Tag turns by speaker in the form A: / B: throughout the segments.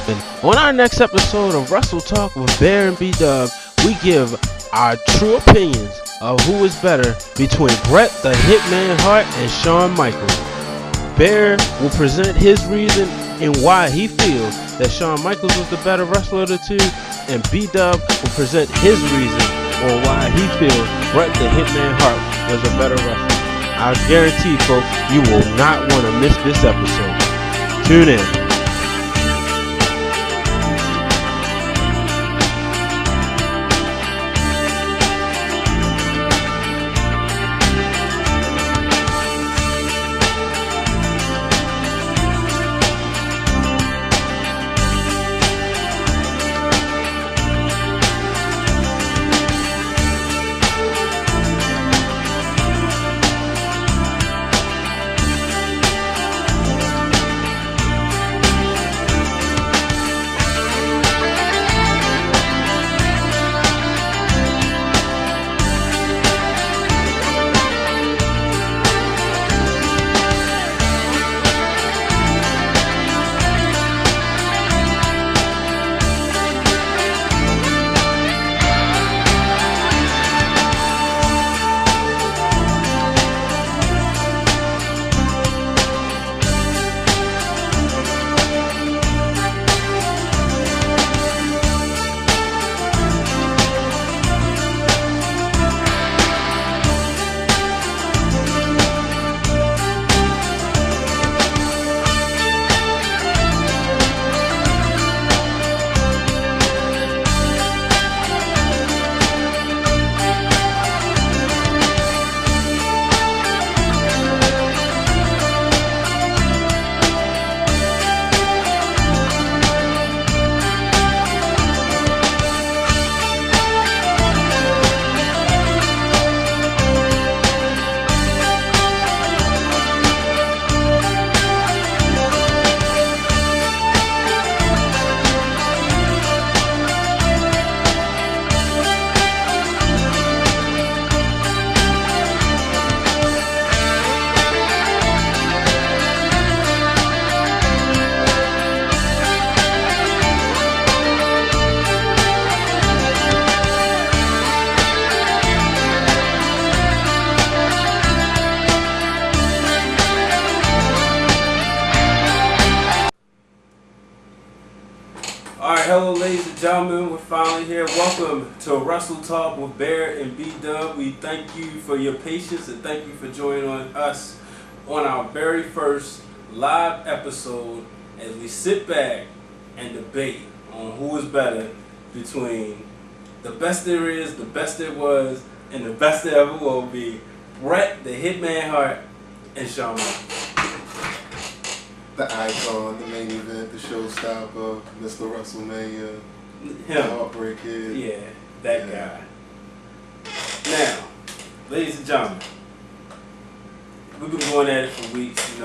A: And on our next episode of Wrestle Talk with Bear and BDuB, we give our true opinions of who is better between Bret the Hitman Hart and Shawn Michaels. Bear will present his reason and why he feels that Shawn Michaels was the better wrestler of the two, and BDuB will present his reason on why he feels Bret the Hitman Hart was a better wrestler. I guarantee, folks, you will not want to miss this episode. Tune in.
B: Hello, ladies and gentlemen, we're finally here. Welcome to Wrestle Talk with Bear and BDuB. We thank you for your patience and thank you for joining us on our very first live episode as we sit back and debate on who is better between the best there is, the best there was, and the best there ever will be, Bret the Hitman Hart and Shawn Michaels.
C: The icon, the main event, the showstopper, Mr. WrestleMania,
B: Him.
C: Heartbreak Kid.
B: Yeah, that guy. Now, ladies and gentlemen, we've been going at it for weeks,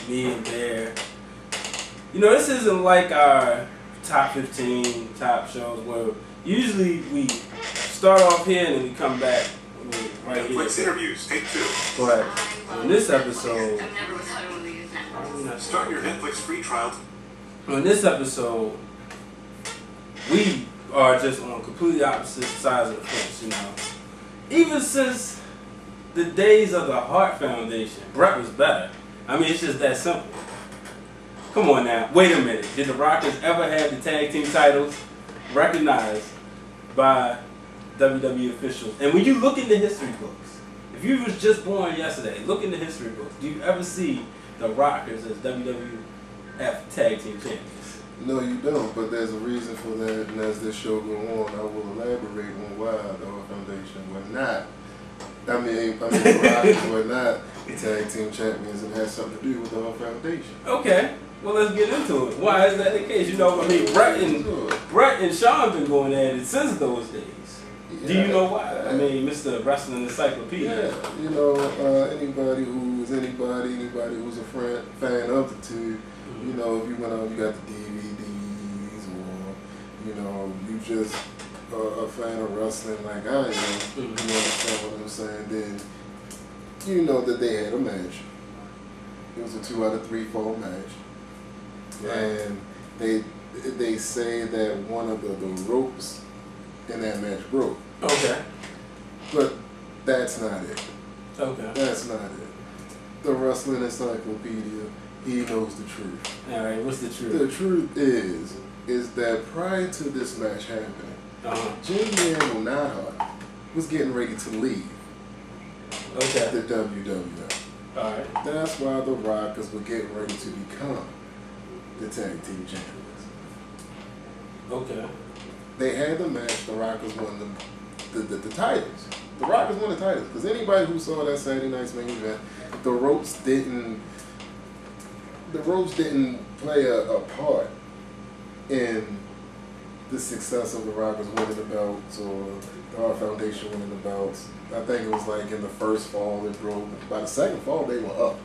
B: me and Bear. This isn't like our top 15, top shows where usually we start off here and then we come back right here.
D: Netflix interviews, take 2.
B: But in this episode,
D: Start your Netflix free trial.
B: on this episode, we are just on completely opposite sides of the fence, Even since the days of the Hart Foundation, Bret was better. I mean, it's just that simple. Come on now. Wait a minute. Did the Rockers ever have the tag team titles recognized by WWE officials? And when you look in the history books, if you was just born yesterday, look in the history books. Do you ever see the Rockers as WWF tag team champions?
C: No, you don't, but there's a reason for that, and as this show go on, I will elaborate on why the Hart Foundation were not. The Rockers were not the tag team champions, and has something to do with the Hart Foundation.
B: Okay, well let's get into it. Why is that the case? Bret and Shawn been going at it since those days.
C: Yeah.
B: Do you know why? I mean, Mr. Wrestling Encyclopedia.
C: Yeah, anybody who's a fan of the two, if you went out, you got the DVDs, or you just a fan of wrestling like I am, you understand what I'm saying? Then you know that they had a match. It was a 2 out of 3 fall match,
B: right.
C: And They say that one of the ropes in that match broke.
B: Okay.
C: But that's not it.
B: Okay.
C: That's not it. The Wrestling Encyclopedia, he knows the truth.
B: Alright, what's the truth?
C: The truth is that prior to this match happening, Jim the Anvil Neidhart was getting ready to leave the WWF.
B: Alright.
C: That's why the Rockers were getting ready to become the tag team champions.
B: Okay.
C: They had the match. The Rockers won the titles. The Rockers won the titles because anybody who saw that Saturday night's main event, the ropes didn't play a part in the success of the Rockers winning the belts or the Hart Foundation winning the belts. I think it was like in the first fall it broke. By the second fall they were up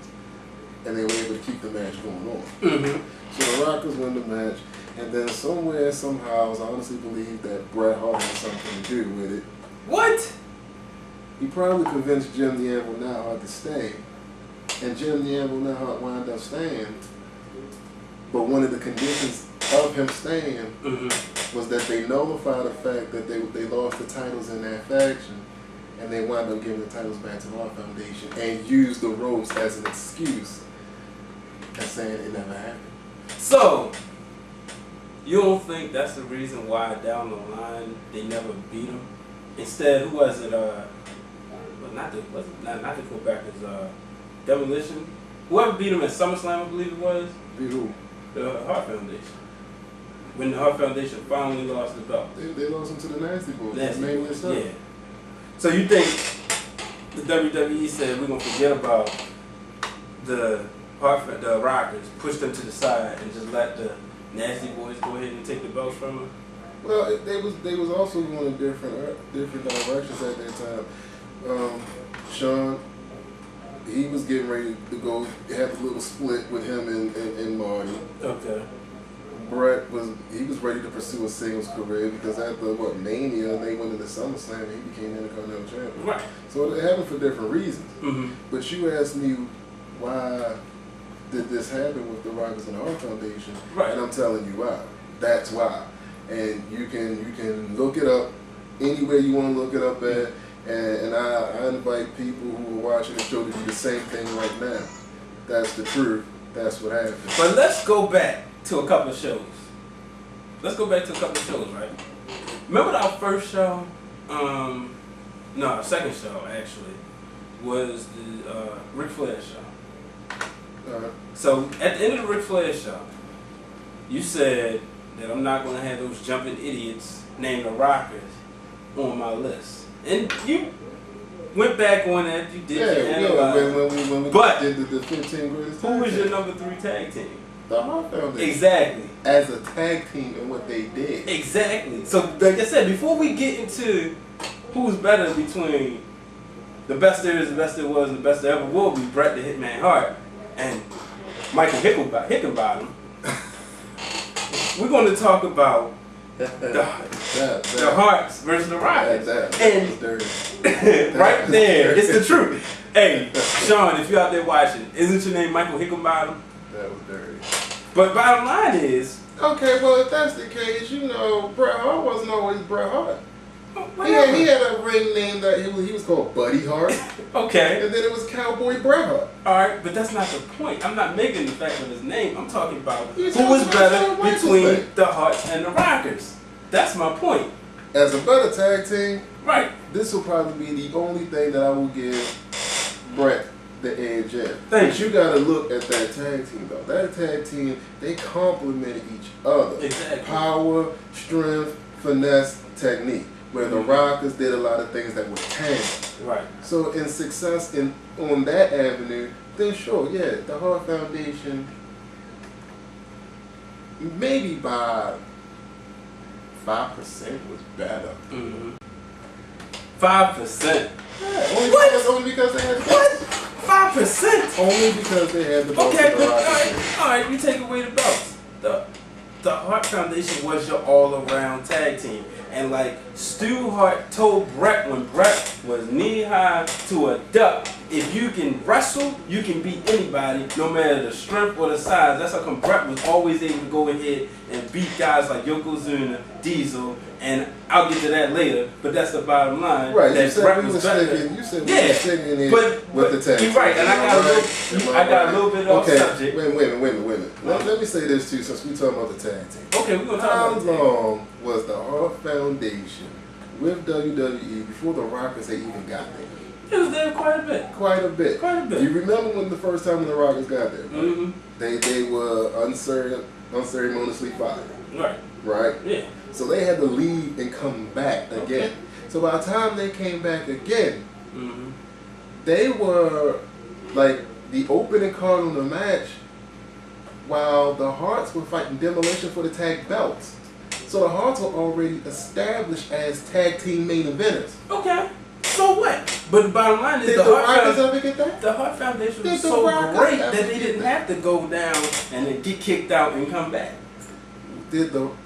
C: and they were able to keep the match going on.
B: Mm-hmm.
C: So the Rockers win the match, and then somewhere, somehow, I honestly believe that Bret Hart had something to do with it.
B: What?
C: He probably convinced Jim the Anvil Neidhart to stay, and Jim the Anvil Neidhart wound up staying. But one of the conditions of him staying was that they nullified the fact that they lost the titles in that faction, and they wound up giving the titles back to the Hart Foundation and used the ropes as an excuse and saying it never happened.
B: So, you don't think that's the reason why down the line they never beat him? Instead, who was it? Not to go back as Demolition. Whoever beat him at SummerSlam, I believe it was.
C: Beat who?
B: The Hart Foundation. When the Hart Foundation finally lost the belt.
C: They lost him to the Nasty Boys.
B: Yeah. So you think the WWE said we're gonna forget about the Rockers, push them to the side, and just let the Nasty Boys go ahead and take the belts from them?
C: Well, they was also going in different directions at that time. Shawn, he was getting ready to go have a little split with him and Marty.
B: Okay.
C: Bret was ready to pursue a singles career because after Mania they went into SummerSlam and he became Intercontinental Champion.
B: Right.
C: So it happened for different reasons.
B: Mm-hmm.
C: But you asked me why did this happen with the Rockers and the Hart Foundation,
B: right?
C: And I'm telling you why. That's why. And you can look it up anywhere you want to look it up at. And I invite people who are watching the show to do the same thing right now. That's the truth. That's what happened.
B: But let's go back to a couple of shows. Right? Remember our first show? No, our second show actually was the Ric Flair show. So at the end of the Ric Flair show, you said that I'm not going to have those jumping idiots named the Rockers on my list. And you went back on that, you did your analysis.
C: When we
B: but
C: did the 15 greatest
B: who was your number 3 tag team?
C: The Hart Foundation.
B: Exactly.
C: As a tag team and what they did.
B: Exactly. So like I said, before we get into who's better between the best there is, the best there was, and the best there ever will be, Bret the Hitman Hart and Michael Hickenbottom, we're going to talk about the Hearts versus the Rockers.
C: That was dirty.
B: Right there, it's the truth. Hey, Shawn, if you're out there watching, isn't your name Michael Hickenbottom?
C: That was dirty.
B: But bottom line is...
C: Okay, well, if that's the case, Bret Hart wasn't always Bret Hart. He had a ring name that he was called Buddy Hart.
B: Okay.
C: And then it was Cowboy Bret Hart.
B: Alright, but that's not the point. I'm not making the fact of his name. I'm talking about who was better between the Harts and the Rockers. That's my point.
C: As a better tag team,
B: right?
C: This will probably be the only thing that I will give Bret the edge at.
B: But
C: you got to look at that tag team, though. That tag team, they complemented each other.
B: Exactly.
C: Power, strength, finesse, technique. Where the Rockers did a lot of things that were tangible.
B: Right.
C: So in success on that avenue, then sure, yeah, the Hart Foundation, maybe by 5% was better.
B: 5%?
C: Yeah, only because they had the
B: belts. 5%?
C: Only because they had the belts.
B: Okay, but alright, you take away the belts. the Hart Foundation was your all-around tag team. And like Stu Hart told Bret when Bret was knee-high to a duck, if you can wrestle, you can beat anybody, no matter the strength or the size. That's how come Bret was always able to go ahead and beat guys like Yokozuna, Diesel, and I'll get to that later, but that's the bottom line.
C: Right,
B: that
C: you said
B: Bret
C: we
B: was
C: was
B: better.
C: sticking, you said we was sticking in with the tag.
B: You're right, and I got a little bit off subject.
C: Wait a minute. Let me say this too, since we talking about the tag team.
B: Okay, we're gonna talk about the
C: How long was the Hart Foundation with WWE before the Rockers had even got there?
B: It was there quite a bit.
C: Quite a bit.
B: Quite a bit.
C: You remember when the first time when the Rockers got there? Right?
B: Mm-hmm.
C: They were unceremoniously fired.
B: Right.
C: Right?
B: Yeah.
C: So they had to leave and come back again.
B: Okay.
C: So by the time they came back again,
B: Mm-hmm.
C: they were like the opening card on the match while the Hearts were fighting Demolition for the tag belts. So the Hearts were already established as tag team main eventers.
B: Okay. So what? But the bottom line is
C: Did the Rockers ever get that?
B: The Hart Foundation was
C: Did the
B: so
C: Rockers
B: great
C: ever
B: that they
C: get
B: didn't
C: that?
B: have to go down and then get kicked out and come back.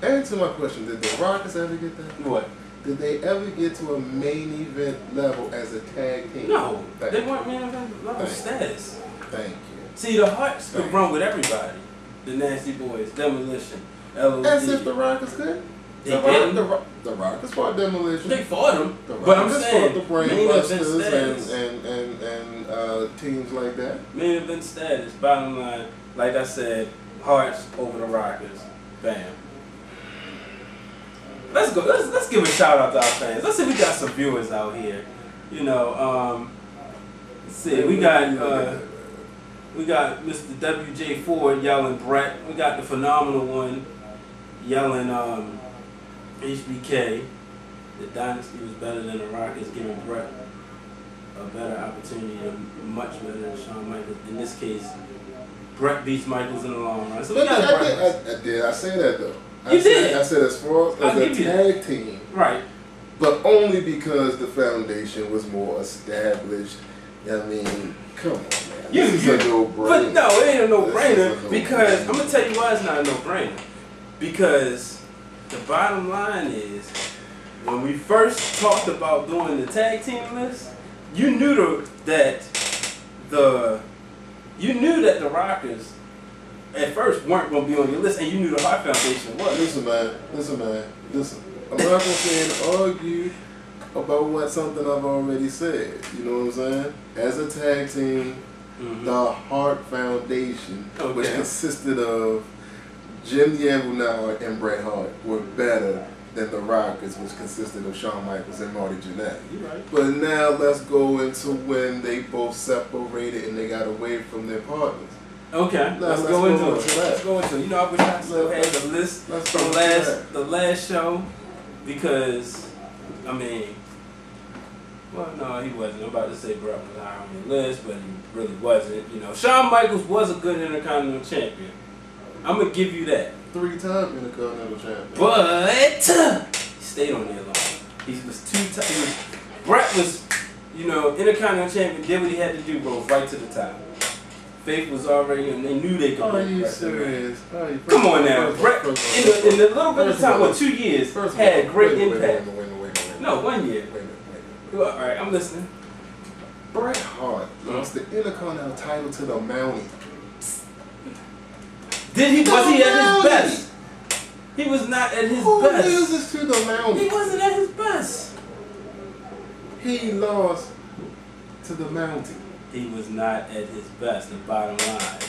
C: Answer my question, did the Rockers ever get that?
B: What?
C: Did they ever get to a main event level as a tag team?
B: No.
C: Thank
B: They
C: you.
B: weren't main event level status.
C: Thank you.
B: See, the Hearts could run with everybody. The Nasty Boys, Demolition, LOD.
C: As if the Rockers could.
B: They didn't.
C: The Rockers fought Demolition.
B: They fought them.
C: The
B: But I'm
C: Rockers
B: saying,
C: fought the
B: main event
C: Brainbusters
B: status.
C: and teams like that.
B: Main event status, bottom line, like I said, Hearts over the Rockers. Bam. Let's go. Let's give a shout out to our fans. Let's see if we got some viewers out here. You know, let's see. We got Mr. WJ Ford yelling Bret. We got the phenomenal one yelling HBK. The Dynasty was better than the Rockets, giving Bret a better opportunity, much better than Shawn Michaels. In this case, Bret beats Michaels in the long run. So we got
C: I say that though.
B: You did.
C: I said as far as a tag team,
B: right?
C: But only because the foundation was more established. I mean, come on, man. This is a no-brainer.
B: But no, it ain't a no-brainer because I'm gonna tell you why it's not a no-brainer. Because the bottom line is, when we first talked about doing the tag team list, you knew that the Rockers at first weren't going to be on your list, and you knew the Hart Foundation was.
C: Listen, man. I'm not going to say and argue about something I've already said. You know what I'm saying? As a tag team, the Hart Foundation, which consisted of Jim Yavunauer and Bret Hart, were better than the Rockers, which consisted of Shawn Michaels and Marty Jannetty.
B: You're right.
C: But now let's go into when they both separated and they got away from their partners.
B: Okay, let's go into it. Let's go into it. You know, I wish I still had the list from the last show because, I mean, well, no, he wasn't. I'm about to say Bret was high on the list, but he really wasn't. You know, Shawn Michaels was a good Intercontinental Champion. I'm gonna give you that.
C: 3-time Intercontinental Champion.
B: But he stayed on there long. He was 2 times. Bret was, you know, Intercontinental Champion. Did what he had to do, rose right to the top. Faith was already, and they knew they could.
C: Are you serious?
B: Come on now, Bret. In the little bit of time, well, 2 years, had great impact.
C: Wait.
B: No, 1 year.
C: Wait.
B: Well, all right, I'm listening.
C: Bret Hart lost the Intercontinental title to the Mountie.
B: Was he at his best? He was not at his
C: Who
B: best.
C: loses to the Mountie?
B: He wasn't at his best.
C: He lost to the Mountie.
B: He was not at his best. The bottom line,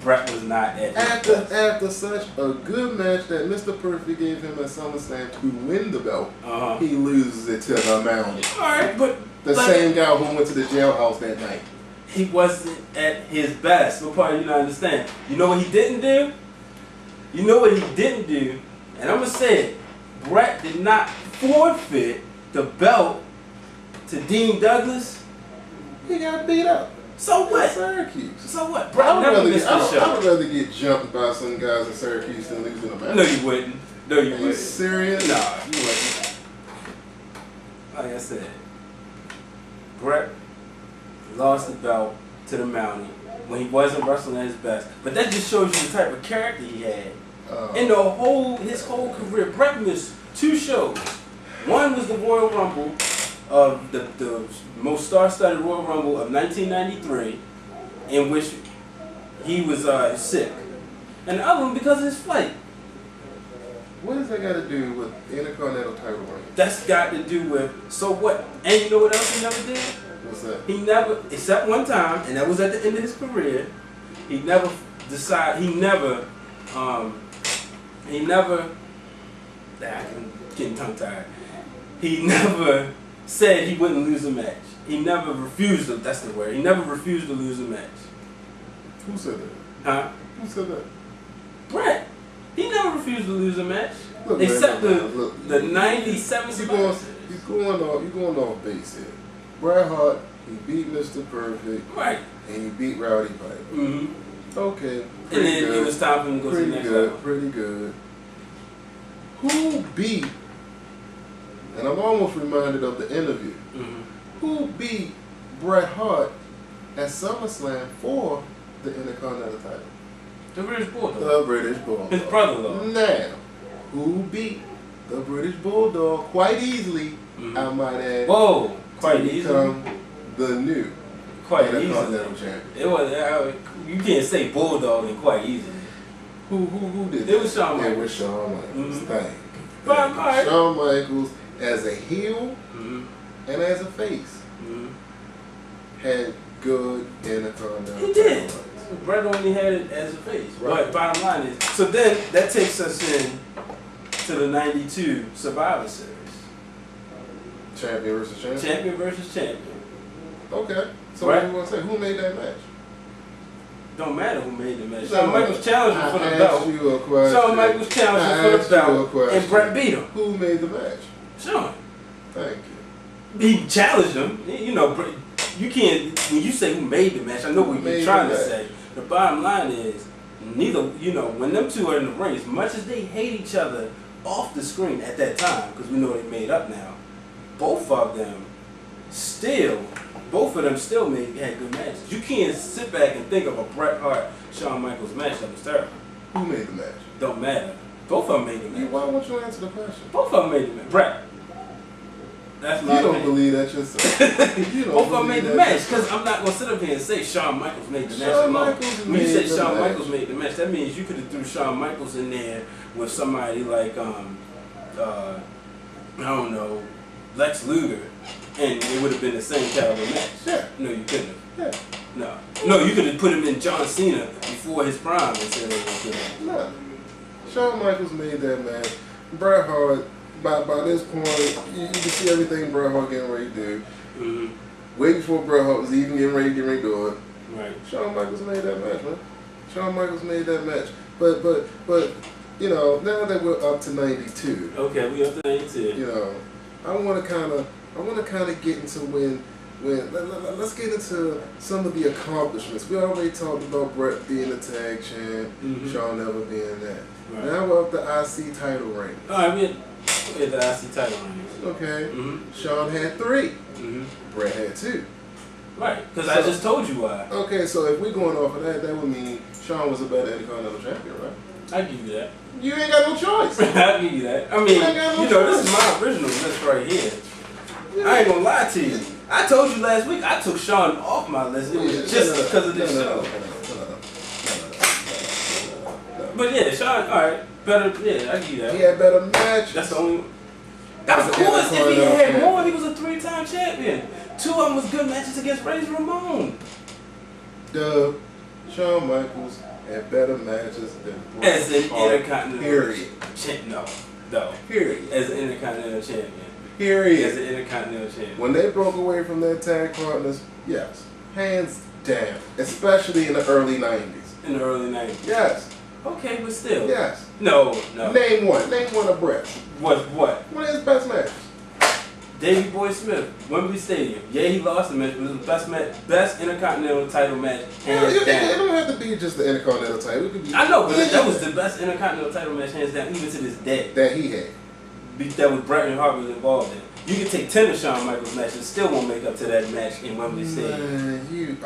B: Bret was not at his best.
C: After such a good match that Mr. Perfect gave him at SummerSlam to win the belt, he loses it to the Mountie.
B: All right, but
C: the same guy who went to the jailhouse that night.
B: He wasn't at his best. What part you not understand? You know what he didn't do? You know what he didn't do? And I'm going to say it. Bret did not forfeit the belt to Dean Douglas.
C: He got beat up.
B: So what?
C: Syracuse.
B: So what? Bret never missed the show.
C: I would rather get jumped by some guys in Syracuse than losing a match.
B: No, you wouldn't. No, you wouldn't.
C: Are you serious?
B: Nah, you wouldn't. Like I said, Bret lost the belt to the Mountie when he wasn't wrestling at his best. But that just shows you the type of character he had. In his whole career, Bret missed 2 shows. One was the Royal Rumble of the most star-studded Royal Rumble of 1993, in which he was sick, and the other one because of his flight.
C: What does that got to do with Intercontinental title reign?
B: That's got to do with, so what? And you know what else he never did?
C: What's that?
B: He never, except one time, and that was at the end of his career. He never I'm getting tongue tied. He never said he wouldn't lose a match. He never refused to, that's the word. He never refused to lose a match.
C: Who said that?
B: Huh?
C: Who said that?
B: Bret. He never refused to lose a match.
C: Look,
B: Except
C: man,
B: the 97
C: You're going off base here. Bret Hart, he beat Mr. Perfect.
B: Right.
C: And he beat Rowdy Piper.
B: Mm-hmm.
C: Okay.
B: And then
C: good.
B: it was time for him to go to the next level.
C: Pretty good. Who beat, and I'm almost reminded of the interview, who beat Bret Hart at SummerSlam for the Intercontinental title?
B: The British Bulldog.
C: The British Bulldog.
B: His brother-in-law.
C: Now, who beat the British Bulldog quite easily, I might add,
B: whoa, quite
C: to
B: easily.
C: become the new
B: Quite
C: Intercontinental
B: easily.
C: champion?
B: It was, you can't say Bulldog and quite easily.
C: Who did that?
B: It was Shawn Michaels.
C: It was Shawn Michaels. Thank you.
B: But, right.
C: Shawn Michaels, as a heel and as a face, had good Intercontinental.
B: He did.
C: titles.
B: Bret only had it as a face.
C: Right.
B: But bottom line is, so then that takes us in to the 92 Survivor Series.
C: Champion versus champion?
B: Champion versus champion.
C: Okay. So
B: Right.
C: what do you want to say? Who made that match?
B: Don't matter who made the match.
C: No,
B: Shawn Michaels challenged him for the belt.
C: You a question.
B: Shawn Michaels challenged him for the belt, and Bret beat him.
C: Who made the match?
B: Shawn.
C: Thank you.
B: He challenged him. You know, you can't, when you say who made the match, I know what
C: Who made
B: you're trying
C: the
B: to
C: match?
B: say. The bottom line is, neither, you know, when them two are in the ring, as much as they hate each other off the screen at that time, because we know they made up now, both of them still had good matches. You can't sit back and think of a Bret Hart, Shawn Michaels match that was terrible.
C: Who made the match?
B: Don't matter. Both of them made the match.
C: Why won't you answer the question?
B: Both of them made the match. Bret. That's my
C: You don't
B: opinion.
C: believe that yourself. You don't
B: Both of them
C: believe
B: made the
C: that
B: match,
C: yourself.
B: because I'm not going to sit up here and say Shawn Michaels made the match
C: Shawn
B: alone.
C: Michaels
B: When you
C: made
B: say
C: the
B: Shawn
C: match.
B: Michaels made the match, that means you could have threw Shawn Michaels in there with somebody like, I don't know, Lex Luger, and it would have been the same caliber match.
C: Yeah.
B: No, you couldn't have.
C: Yeah.
B: No, you could have put him in John Cena before his prime and said it was good.
C: No. Shawn Michaels made that match. Bret Hart, by this point, you can see everything Bret Hart getting ready to do. Way before Bret Hart was even getting ready to do it.
B: Right.
C: Shawn Michaels made that match, man. Shawn Michaels made that match. But you know, now that we're up to 92,
B: Okay, we up to 92.
C: you know, I want to kind of get into let's get into some of the accomplishments. We already talked about Bret being a tag champ, Shawn never being that.
B: Right.
C: Now we're up to IC title reign.
B: Alright, we had the IC title reigns.
C: Okay. Shawn had 3. Bret had 2.
B: Right, because I just told you why.
C: Okay, so if we're going off of that, that would mean Shawn was a better Intercontinental champion, right?
B: I give you that.
C: You ain't got no choice.
B: I'll give you that. I mean,
C: You ain't got no
B: you know, this
C: choice.
B: is my original list right here. I ain't gonna lie to you. I told you last week I took Shawn off my list. It was just because of this show. But yeah, Shawn, alright, better, yeah, I give you that.
C: He had better matches.
B: That's the only. Of course, if he had more, he was a 3-time champion. 2 of them was good matches against Razor Ramon.
C: Dub, Shawn Michaels had better matches than Bret
B: As an
C: Hart,
B: Intercontinental
C: period.
B: No.
C: Period.
B: As an Intercontinental champion. As
C: Period.
B: an Intercontinental champion.
C: When they broke away from their tag partners, yes, hands down, especially in the early 90s.
B: In the early 90s.
C: Yes,
B: Okay, but still.
C: yes.
B: No.
C: Name one of Bret's.
B: What?
C: One of his best matches.
B: Davey Boy Smith, Wembley Stadium. Yeah, he lost the match, but it was the best Intercontinental title match, hands
C: It
B: down.
C: don't have to be just the Intercontinental title. It could be
B: I know, but that
C: anything
B: was the best Intercontinental title match, hands down, even to this day.
C: that he had.
B: That was Bret and Hart was involved in. You can take 10 of Shawn Michaels matches, still won't make up to that match in Wembley Stadium.
C: Man, you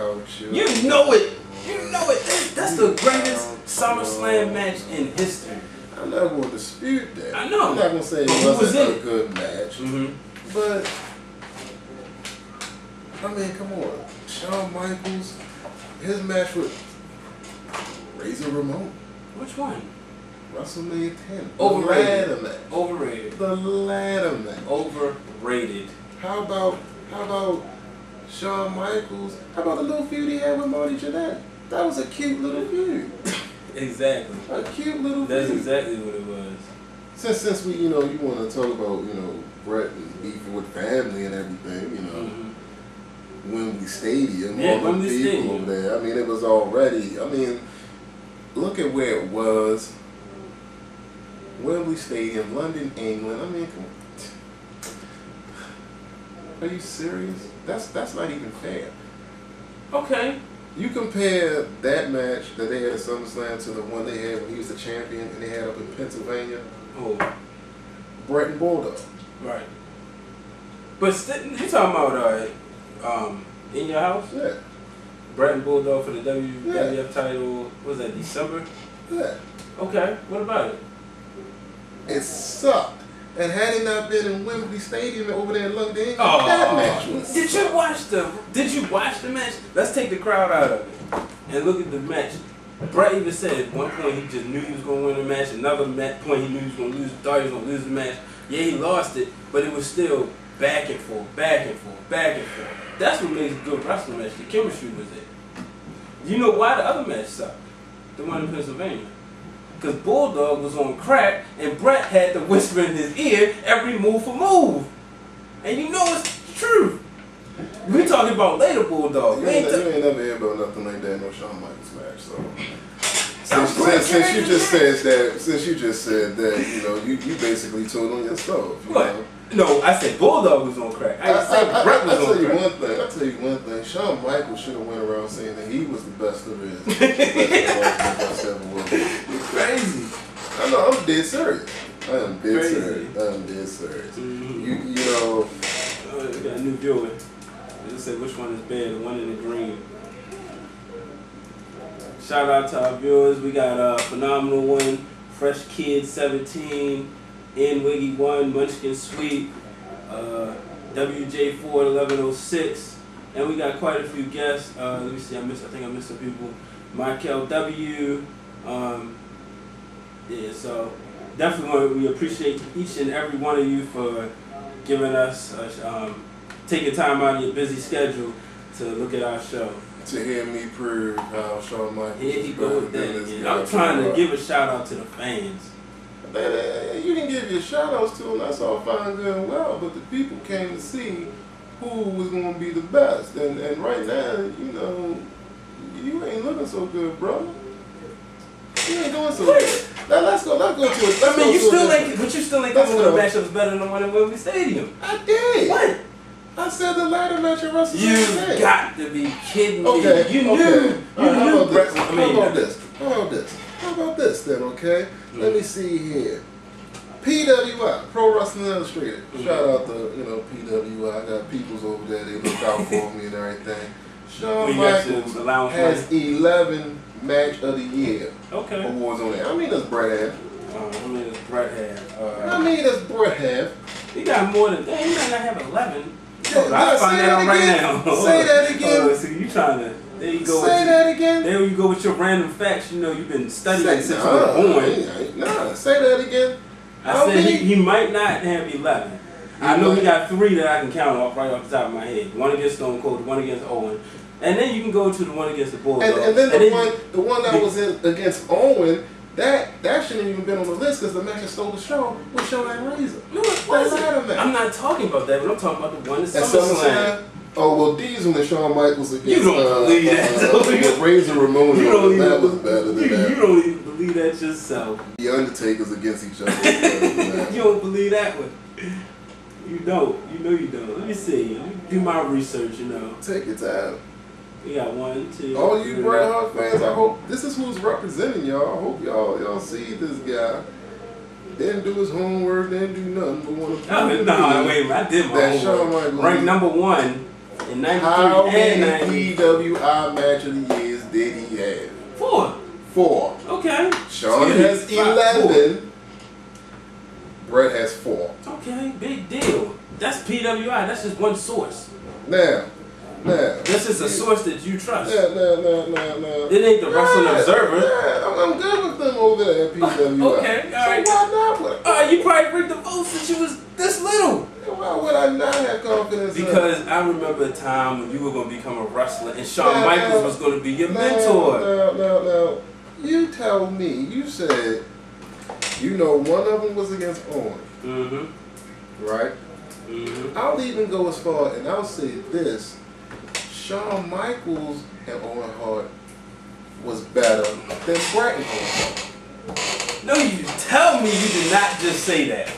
B: You know it. You know it. That's the greatest SummerSlam match in history.
C: I'm not going to dispute that.
B: I know.
C: I'm not going to say it
B: But
C: wasn't a good match.
B: Mm-hmm.
C: But, I mean, come on. Shawn Michaels, his match with Razor Ramon.
B: Which one?
C: WrestleMania 10.
B: Overrated.
C: The ladder match.
B: Overrated.
C: The ladder match.
B: Overrated.
C: How about Shawn Michaels? How about the little feud he had with Marty Jannetty? That was a cute little feud.
B: Exactly.
C: A cute little
B: That's
C: feud.
B: exactly what it was.
C: Since we, you want to talk about, Bret and beefing with family and everything,
B: Mm-hmm.
C: Wembley Stadium,
B: Yeah,
C: all the
B: Wembley
C: people
B: Stadium.
C: over there. I mean, it was already. I mean, look at where it was. Wembley Stadium, London, England. I mean, come on. Are you serious? That's not even fair.
B: Okay.
C: You compare that match that they had at SummerSlam to the one they had when he was the champion and they had up in Pennsylvania.
B: Oh.
C: Bret and Bulldog.
B: Right. But you talking about in your house?
C: Yeah.
B: Bret and Bulldog for the WWF title. What was that, December?
C: Yeah.
B: Okay. What about it?
C: It sucked. And had it not been in Wembley Stadium over there in London, England,
B: Oh,
C: that match was.
B: Did you watch the match? Let's take the crowd out of it and look at the match. Bret even said at one point he just knew he was going to win the match. Another point he knew he was going to lose. Thought he was going to lose the match. Yeah, he lost it, but it was still back and forth, back and forth, back and forth. That's what makes a good wrestling match. The chemistry was there. You know why the other match sucked? The one in Pennsylvania. Because Bulldog was on crack and Bret had to whisper in his ear every move for move. And you know it's true. We talking about later Bulldog.
C: You ain't never hear about nothing like that in no Shawn Michaels match. So since you just said that, you basically told on yourself. You
B: What?
C: know?
B: No, I said Bulldog was on crack. I didn't say Bret was on crack.
C: I'll tell you one thing. Shawn Michaels should have went around saying that he was the best of his. The best ever was.
B: You're crazy.
C: I know, I'm dead serious. I am dead
B: Crazy.
C: serious. I am dead serious.
B: Mm-hmm.
C: You
B: We got a new viewer. Just say which one is better, the one in the green. Shout out to our viewers. We got a phenomenal one, Fresh Kid 17, N Wiggy 1, Munchkin Sweet, WJ4 1106, and we got quite a few guests. Let me see, I think I missed some people. Michael W. Yeah, so definitely we appreciate each and every one of you for giving us, taking time out of your busy schedule to look at our show.
C: To hear me prove how Shawn Michaels
B: Here he
C: is
B: go
C: better
B: with
C: than
B: that
C: this
B: again.
C: guy.
B: I'm trying to give a shout out to the fans.
C: You didn't give your shout outs to them, that's all fine and good and well, but the people came to see who was going to be the best. And right now, you ain't looking so good, brother. You ain't doing so good. Now let's go to it.
B: I mean, you still ain't coming with a match that was better than the one in Wembley Stadium.
C: I did.
B: What?
C: I said the ladder match at WrestleMania.
B: You got to be kidding me.
C: Okay.
B: You
C: okay.
B: knew.
C: All right,
B: You knew.
C: How about this then, okay? Let me see here. PWI, Pro Wrestling Illustrated. Shout out to, PWI. I got peoples over there. They look out for me and everything. Shawn Michaels has 11 Match of the Year awards on there. How many does Bret have?
B: How many does Bret have?
C: How many does Bret have?
B: He got more than that. He might not have 11.
C: Say
B: I'll find that out right now.
C: Say that again.
B: So you trying to... There you go.
C: Say that again.
B: There you go with your random facts. You've been studying since you were born.
C: Nah, say that again.
B: I said he might not have 11. I know he got 3 that I can count off right off the top of my head. One against Stone Cold, one against Owen. And then you can go to the one against the Bulldog.
C: And then the one that was against Owen, that shouldn't even been on the list because the match that stole the show was Shawn and Razor.
B: No, it wasn't. I'm not talking about that, but I'm talking about the one that's SummerSlam.
C: Oh, well, Diesel and Shawn Michaels against
B: You don't believe that.
C: Razor Ramon. That was better than that.
B: You don't even believe that yourself.
C: The Undertakers against each other.
B: You don't believe that one. You don't. You know you don't. Let me see. Let me do my research,
C: Take your time.
B: We got 1, 2.
C: All you Bret Hart fans, I hope this is who's representing y'all. I hope y'all see this guy. Didn't do his homework, didn't do nothing but want to
B: wait a minute. I did my homework. Ranked number 1 in 93
C: How
B: and
C: many
B: 90.
C: PWI Match of the Years did he 4.
B: Okay.
C: Shawn has 11. Bret has 4.
B: Okay, big deal. That's PWI. That's just one source.
C: Now.
B: This is a source that you trust.
C: No.
B: It ain't the Wrestling Observer.
C: I'm good with them over there at PWI.
B: Okay, all right.
C: So why not?
B: Alright, you probably rigged the vote since you was this little.
C: Why would I not have confidence?
B: Because I remember a time when you were going to become a wrestler and Shawn Michaels was going to be your mentor.
C: No. You tell me. You said, one of them was against Owen.
B: Mm-hmm.
C: Right?
B: Mm-hmm.
C: I'll even go as far and I'll say this. Shawn Michaels and Owen Hart was better than Bret and Owen Hart.
B: No, you tell me you did not just say that.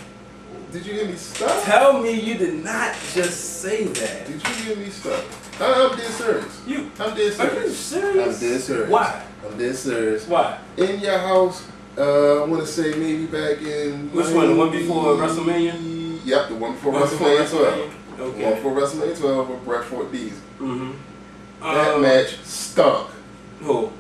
C: Did you hear me stop?
B: Tell me you did not just say that.
C: Did you hear me stop? I'm dead serious. I'm dead serious.
B: Are you serious?
C: I'm dead serious.
B: Why?
C: I'm dead serious.
B: Why?
C: In your house, I want to say maybe back in...
B: Which one? The one before WrestleMania?
C: Yep, the one before WrestleMania 12.
B: Okay.
C: The one before WrestleMania 12 with Bret Hart Diesel.
B: Mm-hmm.
C: That match stunk.
B: Who?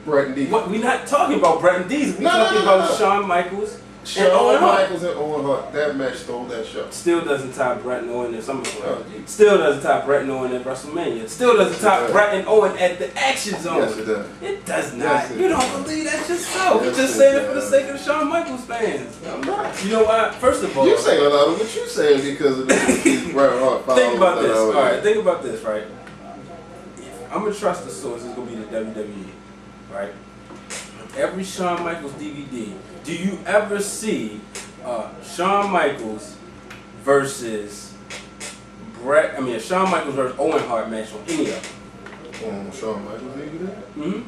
C: Bret and Diesel.
B: What? We're not talking about Bret and Diesel. We're talking about Shawn Michaels and Owen Hart.
C: Michaels and Owen Hart. That match stole that show.
B: Still doesn't top Bret and Owen at SummerSlam. Still doesn't top Bret and Owen at WrestleMania. Still doesn't top Bret and Owen at the Action Zone.
C: Yes, it does.
B: It does not.
C: Yes, it
B: You
C: does.
B: don't believe that's yourself.
C: Yes,
B: You're just
C: it
B: saying it for the
C: does.
B: sake of the Shawn Michaels fans.
C: I'm not.
B: You know what? First of all,
C: You're saying a lot of what you're saying because of these Bret Hart followers.
B: think about this.
C: that
B: All right, think about this. Right. If I'm gonna trust the source. It's gonna be the WWE. Right. Every Shawn Michaels DVD. Do you ever see Shawn Michaels versus a Shawn Michaels versus Owen Hart match on any of them?
C: Shawn Michaels DVD?
B: Mm-hmm.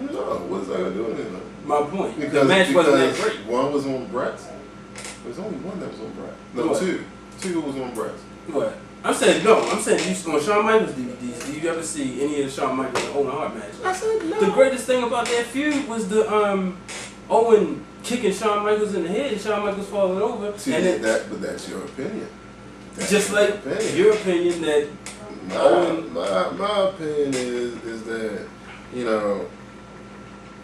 C: No, what's that gonna do with it?
B: My point. The match wasn't that great.
C: One was on Bret's. There's only one that was on Bret. No,
B: What?
C: two. Two was on Bret's.
B: What? I'm saying no. I'm saying you on Shawn Michaels DVDs. Do you ever see any of the Shawn Michaels and Owen Hart matches?
C: I said no.
B: The greatest thing about that feud was the Owen kicking Shawn Michaels in the head and Shawn Michaels falling over.
C: See,
B: and
C: but that's your opinion. That's
B: just like your opinion that
C: my opinion is that,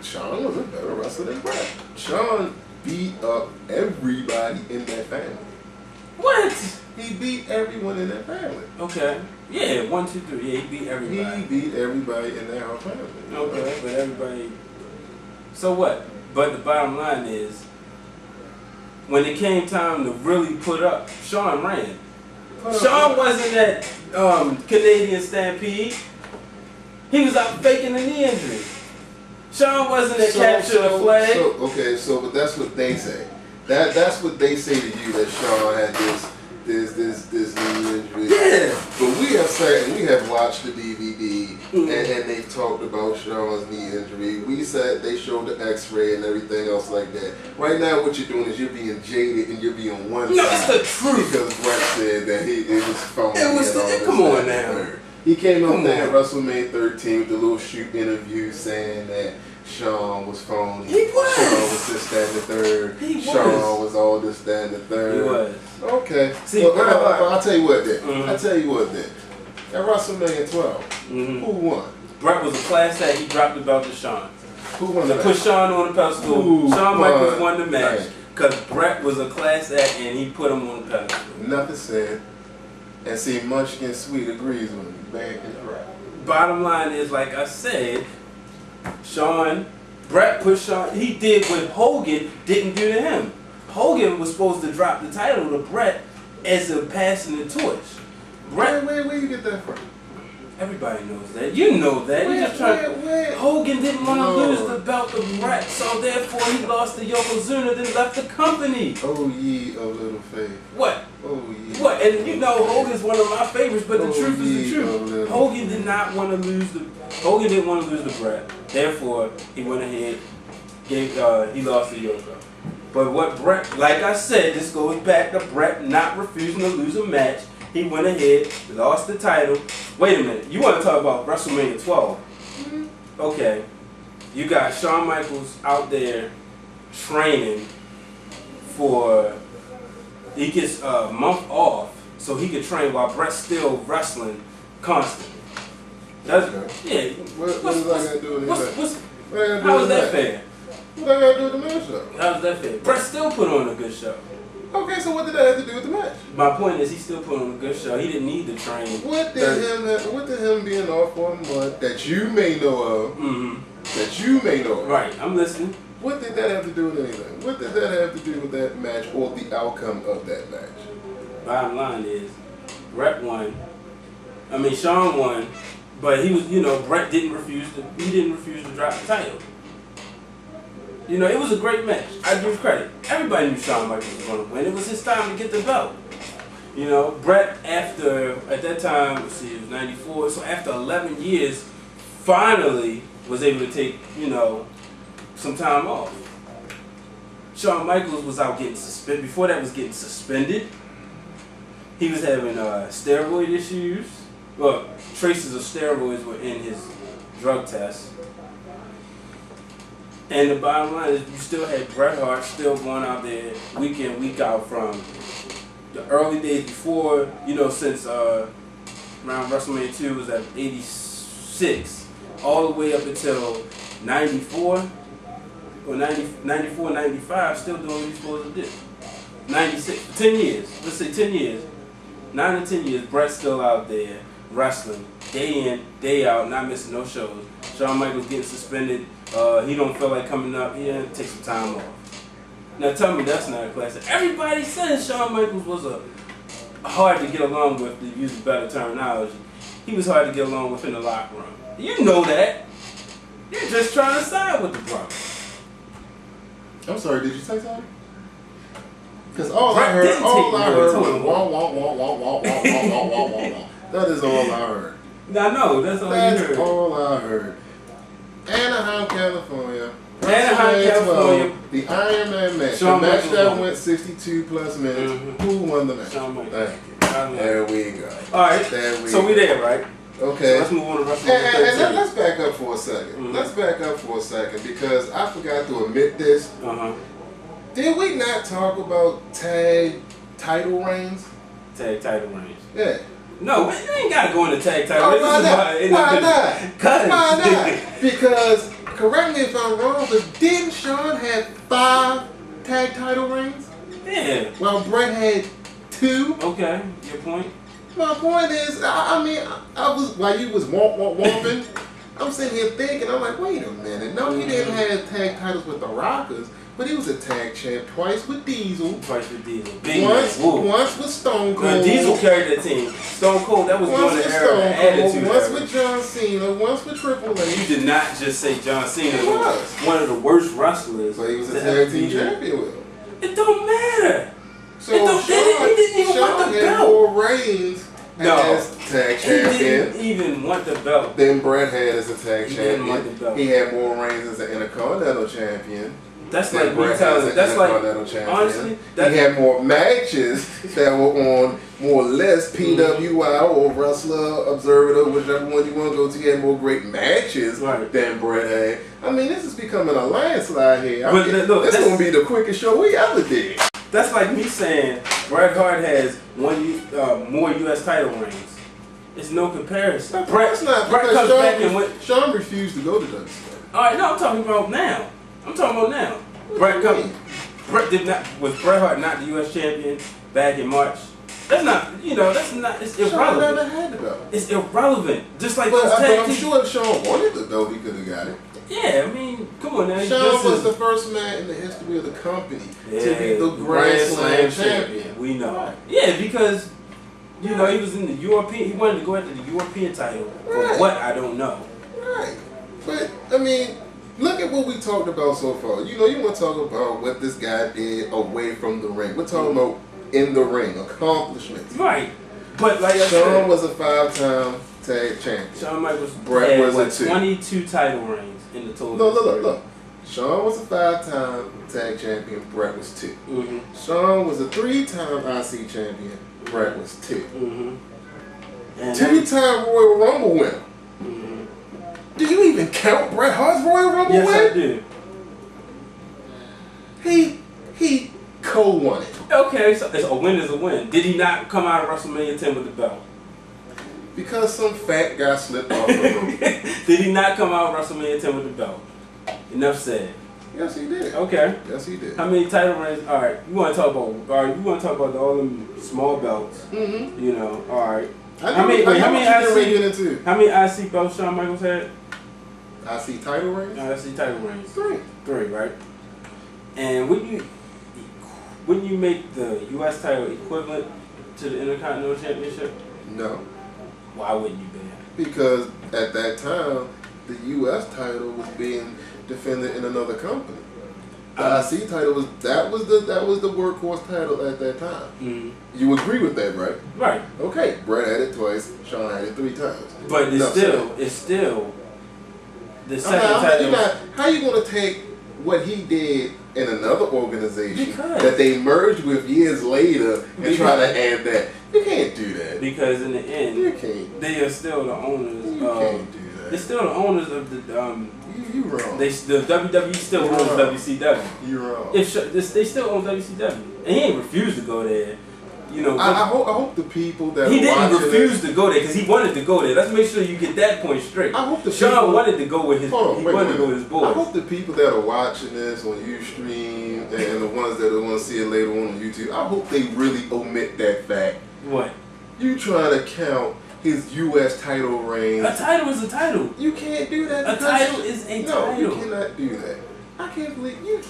C: Shawn was a better wrestler than Bret. Shawn beat up everybody in that family.
B: What?
C: He beat everyone in that family.
B: Okay. Yeah, 1, 2, 3. Yeah, he beat everybody.
C: He beat everybody in that whole family.
B: Okay, but everybody. So what? But the bottom line is, when it came time to really put up, Shawn ran. Shawn wasn't at Canadian Stampede. He was out faking a knee injury. Shawn wasn't at Capture the Flag.
C: But that's what they say. That's what they say to you, that Shawn had this knee injury.
B: Yeah.
C: But we have watched the DVD and they talked about Shawn's knee injury. We said they showed the X-ray and everything else like that. Right now, what you're doing is you're being jaded and you're being one-sided.
B: No, it's the truth.
C: Because Bret said that it was phony.
B: Come on now.
C: He came up there at WrestleMania 13 with the little shoot interview saying that Shawn was phony.
B: He was.
C: Shawn was this, that, and the third.
B: He was.
C: Shawn was all this, that, and the third.
B: He was.
C: Okay.
B: See,
C: I'll tell you what then.
B: Mm-hmm.
C: I'll tell you what then. At WrestleMania 12, who won?
B: Bret was a class act. He dropped the belt to Shawn.
C: Who won
B: To
C: the
B: put
C: match?
B: Shawn on the pedestal.
C: Who
B: Shawn Michaels won the
C: won?
B: match
C: Right.
B: because Bret was a class act and he put him on the pedestal.
C: Nothing said. And see, Munchkin Sweet agrees with me. Bad and crap.
B: Bottom line is, like I said, Bret put Shawn. He did what Hogan didn't do to him. Hogan was supposed to drop the title to Bret as a passing the torch. Bret,
C: Where you get that from?
B: everybody knows that. You know that. You just trying.
C: Where?
B: Hogan didn't want to
C: No.
B: lose the belt to Bret, so therefore he lost to Yokozuna, then left the company.
C: Oh, ye of little faith.
B: What?
C: Oh, ye.
B: What? And you know Hogan's one of my favorites, but the
C: Oh,
B: truth is the
C: yeah,
B: truth. Hogan did not want to lose Hogan didn't want to lose the Bret. Therefore, he went ahead, he lost to Yoko. But what Bret, like I said, this goes back to Bret not refusing to lose a match. He went ahead, lost the title. Wait a minute, you want to talk about WrestleMania 12? Okay, you got Shawn Michaels out there training he gets a month off so he could train while Bret's still wrestling constantly. Yeah.
C: What is that going to do with anything?
B: How was that fair?
C: What I gotta do with the match?
B: How was that fair? Bret still put on a good show.
C: Okay, so what did that have to do with the match?
B: My point is, he still put on a good show. He didn't need to train.
C: What did him being off for a month that you may know of?
B: Mm-hmm.
C: That you may know of.
B: Right, I'm listening.
C: What did that have to do with anything? What did that have to do with that match or the outcome of that match?
B: Bottom line is, Bret won. I mean, Shawn won, but he was, Bret didn't refuse to drop the title. It was a great match. I give credit. Everybody knew Shawn Michaels was going to win. It was his time to get the belt. Bret, at that time, let's see, it was 94, so after 11 years, finally was able to take, some time off. Shawn Michaels was out getting suspended. Before that was getting suspended. He was having steroid issues. Well, traces of steroids were in his drug test. And the bottom line is you still had Bret Hart still going out there week in, week out from the early days before, since around WrestleMania 2 was at 86, all the way up until 94 or 94, 95, still doing what he's supposed to do. 96, 10 years, let's say 10 years, 9 to 10 years, Bret's still out there wrestling, day in, day out, not missing no shows. Shawn Michaels getting suspended, he don't feel like coming up here, take some time off. Now tell me that's not a classic. Everybody says Shawn Michaels was a hard to get along with, to use a better terminology. He was hard to get along with in the locker room. You know that. You're just trying to side with the brother.
C: I'm sorry, did you say something? Because all I heard was wah, wah, wah, wah, wah, wah, wah, wah, wah, wah. That is all I heard.
B: I know, that's all you heard.
C: That's all I heard. Anaheim, California.
B: Anaheim, California.
C: The Iron Man match.
B: Shawn
C: the match
B: Michaels
C: that
B: won.
C: went 62 plus minutes.
B: Mm-hmm.
C: Who won the match?
B: Shawn Michaels.
C: Thank you. There we go.
B: Alright, so we there, right?
C: Okay.
B: So let's move on to WrestleMania.
C: And let's back up for a second.
B: Mm-hmm.
C: Let's back up for a second because I forgot to admit this. Did we not talk about tag title reigns?
B: Tag title reigns.
C: Yeah.
B: No, you ain't got to go into tag title.
C: Oh, why not? Why not? Because, correct me if I'm wrong, but didn't Shawn have 5 tag title reigns?
B: Yeah.
C: While Bret had 2?
B: Okay, your point?
C: My point is, I was, while you was whomping, I'm sitting here thinking, I'm like, wait a minute. No, he didn't have tag titles with the Rockers, but he was a tag champ twice with Diesel.
B: Twice with Diesel.
C: Once with Stone Cold.
B: Diesel carried the team. Stone Cold, that was during the era of Attitude
C: Once
B: Era.
C: with John Cena, once with Triple H.
B: You did not just say John Cena
C: He was
B: one of the worst wrestlers.
C: So he was a
B: to
C: tag
B: ever
C: team
B: be there.
C: champion with him.
B: It don't matter.
C: So
B: he didn't even want the
C: had
B: belt.
C: more reigns as tag
B: He didn't
C: champion
B: even want the belt.
C: than Bret had as a tag
B: He didn't want the
C: champion.
B: belt.
C: He had more reigns as an Intercontinental champion.
B: That's
C: than
B: like me
C: Bret
B: telling.
C: had as
B: That's
C: an
B: like
C: Intercontinental champion.
B: honestly.
C: He had more matches that were on more or less PWI or Wrestler Observer, whichever one you want to go to. He had more great matches than Bret had. I mean, this is becoming a landslide here.
B: But look,
C: this is going to be the quickest show we ever did.
B: That's like me saying Bret Hart has more U.S. title reigns. It's no comparison.
C: Bret's not,
B: Bret
C: because
B: comes back and went.
C: Shawn refused to go to WWE.
B: All right, no, I'm talking about now. Bret did not. Was Bret Hart not the U.S. champion back in March? That's not. It's irrelevant.
C: Shawn never had the belt.
B: It's irrelevant. Just like
C: But
B: those tag
C: I'm
B: team.
C: sure if Shawn wanted the belt, he could have got it.
B: Yeah, I mean, come on now.
C: Shawn was the first man in the history of the company to be the Grand Slam champion.
B: We know.
C: Right.
B: Yeah, because he was in the European. He wanted to go after the European title.
C: Right.
B: For what I don't know.
C: Right. But I mean, look at what we talked about so far. You want to talk about what this guy did away from the ring. We're talking about in the ring accomplishments.
B: Right. But like I
C: Shawn
B: said,
C: was a 5-time tag champion.
B: Shawn Michaels
C: Bret
B: had
C: was a 2.
B: 22 title reigns in the total.
C: Look. Shawn was a 5-time tag champion. Bret was 2.
B: Mm-hmm.
C: Shawn was a 3-time IC champion. Bret was 2.
B: Mm-hmm. And
C: 2-time Royal Rumble winner.
B: Mm-hmm.
C: Do you even count Bret Hart's Royal Rumble win?
B: Yes, I do.
C: He co-won it.
B: Okay, so a win is a win. Did he not come out of WrestleMania 10 with the belt?
C: Because some fat guy slipped off the rope.
B: Did he not come out of WrestleMania 10 with the belt? Enough said.
C: Yes, he did.
B: Okay.
C: Yes, he did.
B: How many title reigns? All right. You want to talk about? All right. You want to talk about all them small belts?
C: Mm-hmm.
B: You know. All right.
C: How many
B: IC belts Shawn Michaels had?
C: IC title reigns?
B: IC title reigns.
C: Three,
B: right? And wouldn't you make the U.S. title equivalent to the Intercontinental Championship?
C: No.
B: Why wouldn't you, Ben?
C: Because at that time, the U.S. title was being defended in another company. The IC title was the workhorse title at that time.
B: Mm-hmm.
C: You agree with that, right?
B: Right.
C: Okay. Brett had it twice. Shawn had it 3 times.
B: But it's still the second title.
C: How you gonna take what he did in another organization
B: Because
C: that they merged with years later and try to add that? You can't do that.
B: Because in the end,
C: You can't.
B: they are still the owners.
C: You can't do that.
B: They're still the owners of the.
C: You wrong.
B: The WWE still owns WCW.
C: You wrong.
B: They still own WCW, and he ain't refused to go there. You know.
C: I hope the people that
B: he
C: are
B: didn't
C: watching
B: refuse to go there because he wanted to go there. Let's make sure you get that point straight.
C: I hope the
B: Shawn
C: people,
B: wanted to go with his.
C: Hold on,
B: he
C: wait,
B: wanted to go with his boys.
C: I hope the people that are watching this on Ustream and the ones that want to see it later on YouTube, I hope they really omit that fact.
B: What?
C: You trying to count his U.S. title reigns?
B: A title is a title.
C: You can't do that.
B: A title is a title.
C: No, you cannot do that. I can't believe you.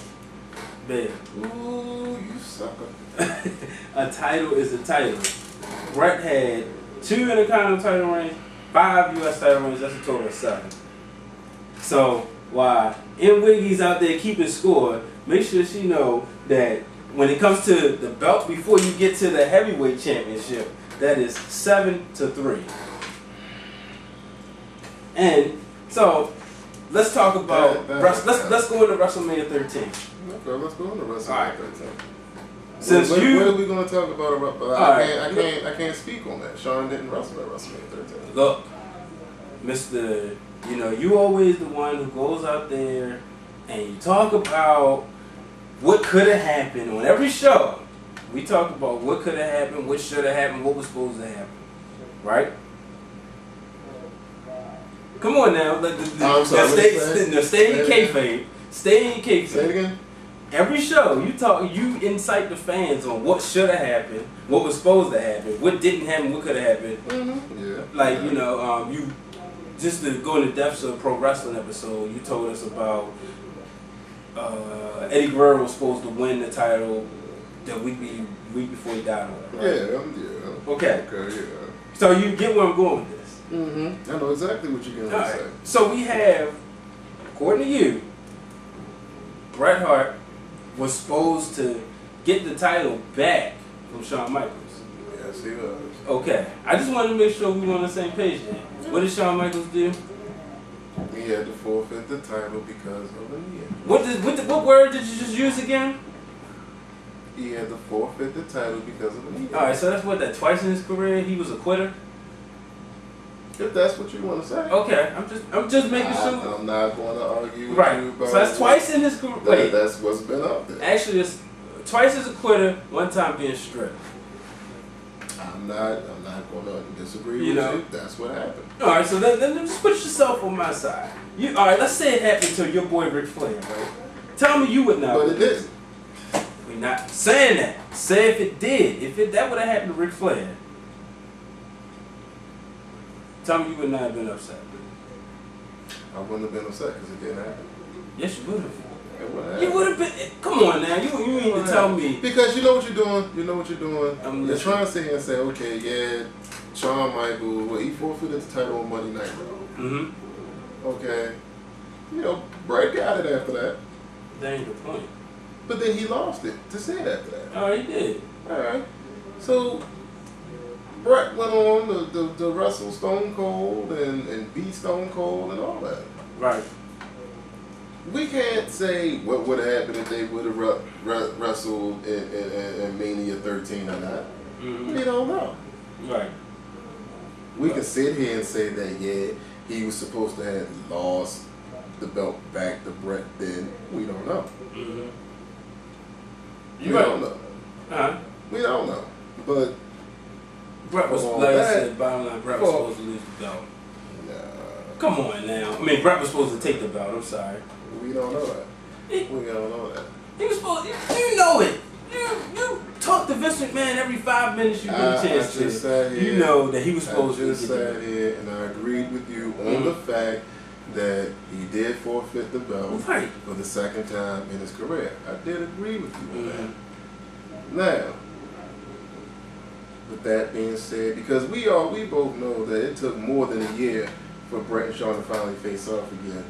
B: Man.
C: Ooh, you sucker.
B: A title is a title. Bret had 2 Intercontinental title reigns, 5 U.S. title reigns. That's a total of 7. So while M. Wiggy's out there keeping score, make sure she know that when it comes to the belt before you get to the heavyweight championship, that is 7-3. And so let's talk about let's go into WrestleMania 13.
C: Okay, let's go into WrestleMania
B: Alright.
C: 13.
B: Since
C: what are we going to talk about?
B: I
C: I can't speak on that. Shawn didn't wrestle at WrestleMania 13.
B: Look, Mr. You always the one who goes out there and you talk about what could have happened on every show. We talk about what could have happened, what should have happened, what was supposed to happen, right? Come on now, stay in kayfabe. Stay in kayfabe.
C: Say it again.
B: Every show you incite the fans on what should have happened, what was supposed to happen, what didn't happen, what could have happened.
C: Mm-hmm. Yeah.
B: Like you just to go into depths of a pro wrestling episode, you told us about Eddie Guerrero was supposed to win the title the week before he died. Right?
C: Yeah.
B: Okay.
C: Okay. Yeah.
B: So you get where I'm going with this.
C: Mm-hmm. I know exactly what you're going to say.
B: So we have, according to you, Bret Hart was supposed to get the title back from Shawn Michaels.
C: Yes, he was.
B: Okay. I just wanted to make sure we were on the same page then. What did Shawn Michaels do?
C: He had to forfeit the title because of a knee.
B: What word did you just use again?
C: He had to forfeit the title because of a knee.
B: Alright, so that's twice in his career he was a quitter?
C: If that's what you want to say.
B: Okay, I'm just making sure.
C: I'm not going to argue with
B: right.
C: you about.
B: So that's twice in his career.
C: That's what's been up there.
B: Actually, it's twice as a quitter, one time being stripped.
C: I'm not going to disagree with you. That's what happened.
B: All right, so then just put yourself on my side. All right, let's say it happened to your boy Ric Flair, right? Tell me you would not.
C: But it didn't.
B: We're not saying that. Say if it did. If that would have happened to Ric Flair. Tell me you would not have been upset.
C: I wouldn't have been upset because it didn't happen.
B: Yes, you would have.
C: You
B: would have been. Come on now. You mean to tell me.
C: Because you know what you're doing. You know what you're doing. You're trying to sit here and say, okay, yeah, Shawn Michaels, he forfeited the title on Monday Night Raw.
B: Mm-hmm.
C: Okay. Bret got it after that.
B: That ain't the point.
C: But then he lost it to say it after that.
B: Oh, he did.
C: All right. So Bret went on to wrestle Stone Cold and beat Stone Cold and all that.
B: Right.
C: We can't say what would have happened if they would have wrestled in Mania 13 or not.
B: Mm-hmm.
C: We don't know.
B: Right.
C: We can sit here and say that, yeah, he was supposed to have lost the belt back to Bret then. We don't know.
B: Mm-hmm.
C: We don't know.
B: Uh-huh.
C: We don't know. But
B: Bret was, like I said, bottom line, Bret was supposed to lose the belt.
C: Nah.
B: Come on now. I mean, Bret was supposed to take the belt. I'm sorry.
C: We don't know that. We don't know that.
B: He was supposed. You know it. You talk to Vince McMahon every 5 minutes you get a chance to. You know that he was supposed to.
C: I just sat here and I agreed with you on the fact that he did forfeit the belt for the second time in his career. I did agree with you on that. Now, with that being said, because we both know that it took more than a year for Bret and Shawn to finally face off again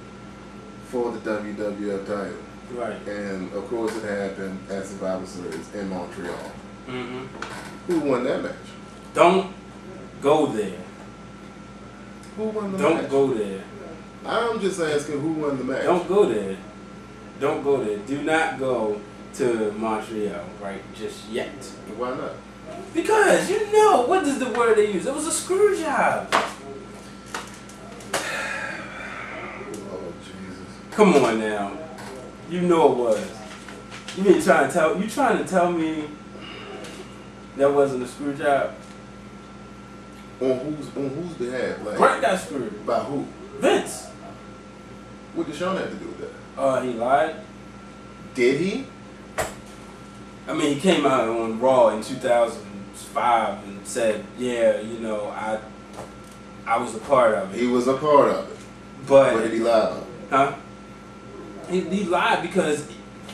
C: for the WWF title.
B: Right.
C: And of course it happened at Survivor Series in Montreal. Who won that match?
B: Don't go there.
C: Who won the match?
B: Don't go there.
C: I'm just asking who won the match.
B: Don't go there. Don't go there. Do not go to Montreal right just yet.
C: Why not?
B: Because you know what is the word they use? It was a screw job.
C: Oh Jesus!
B: Come on now. You know it was. You trying to tell me that wasn't a screw job?
C: On whose behalf? Like
B: Bret got screwed.
C: by who?
B: Vince.
C: What did Shawn have to do with that?
B: He lied.
C: Did he?
B: I mean, he came out on Raw in 2005 and said, "Yeah, you know, I was a part of it."
C: He was a part of it.
B: But
C: what did he lie about?
B: Huh? He lied because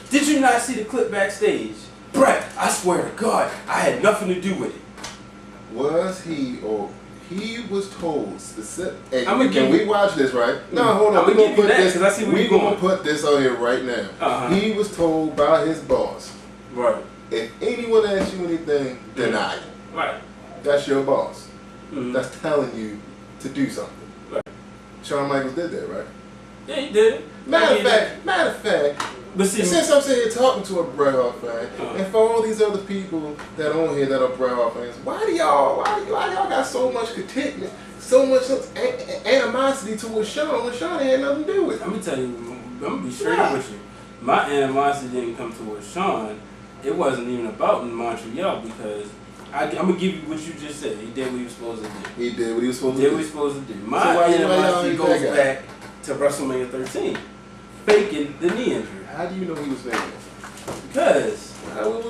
B: did you not see the clip backstage? Bret, I swear to God, I had nothing to do with it.
C: Was he or he was told specific?
B: And
C: can we watch this right? No, hold on. We're gonna put this. We're gonna put this on here right now. He was told by his boss.
B: Right.
C: If anyone asks you anything, deny it.
B: Right.
C: That's your boss. That's telling you to do something.
B: Right.
C: Shawn Michaels did that, right?
B: Yeah, he did.
C: Matter of fact,
B: but see,
C: since I'm sitting here talking to a Bret Hart fan, and for all these other people that on here that are Bret Hart fans, why do y'all got so much contentment, so much animosity towards Shawn when Shawn had nothing to do with it?
B: Let me tell you, I'm gonna be straight up with you. My animosity didn't come towards Shawn. It wasn't even about in Montreal because I'm gonna give you what you just said. He did what he was supposed to do.
C: He did what he was supposed to do.
B: Did what he was supposed to do. My animosity goes back to WrestleMania 13, faking the knee injury.
C: How do you know he was faking?
B: Because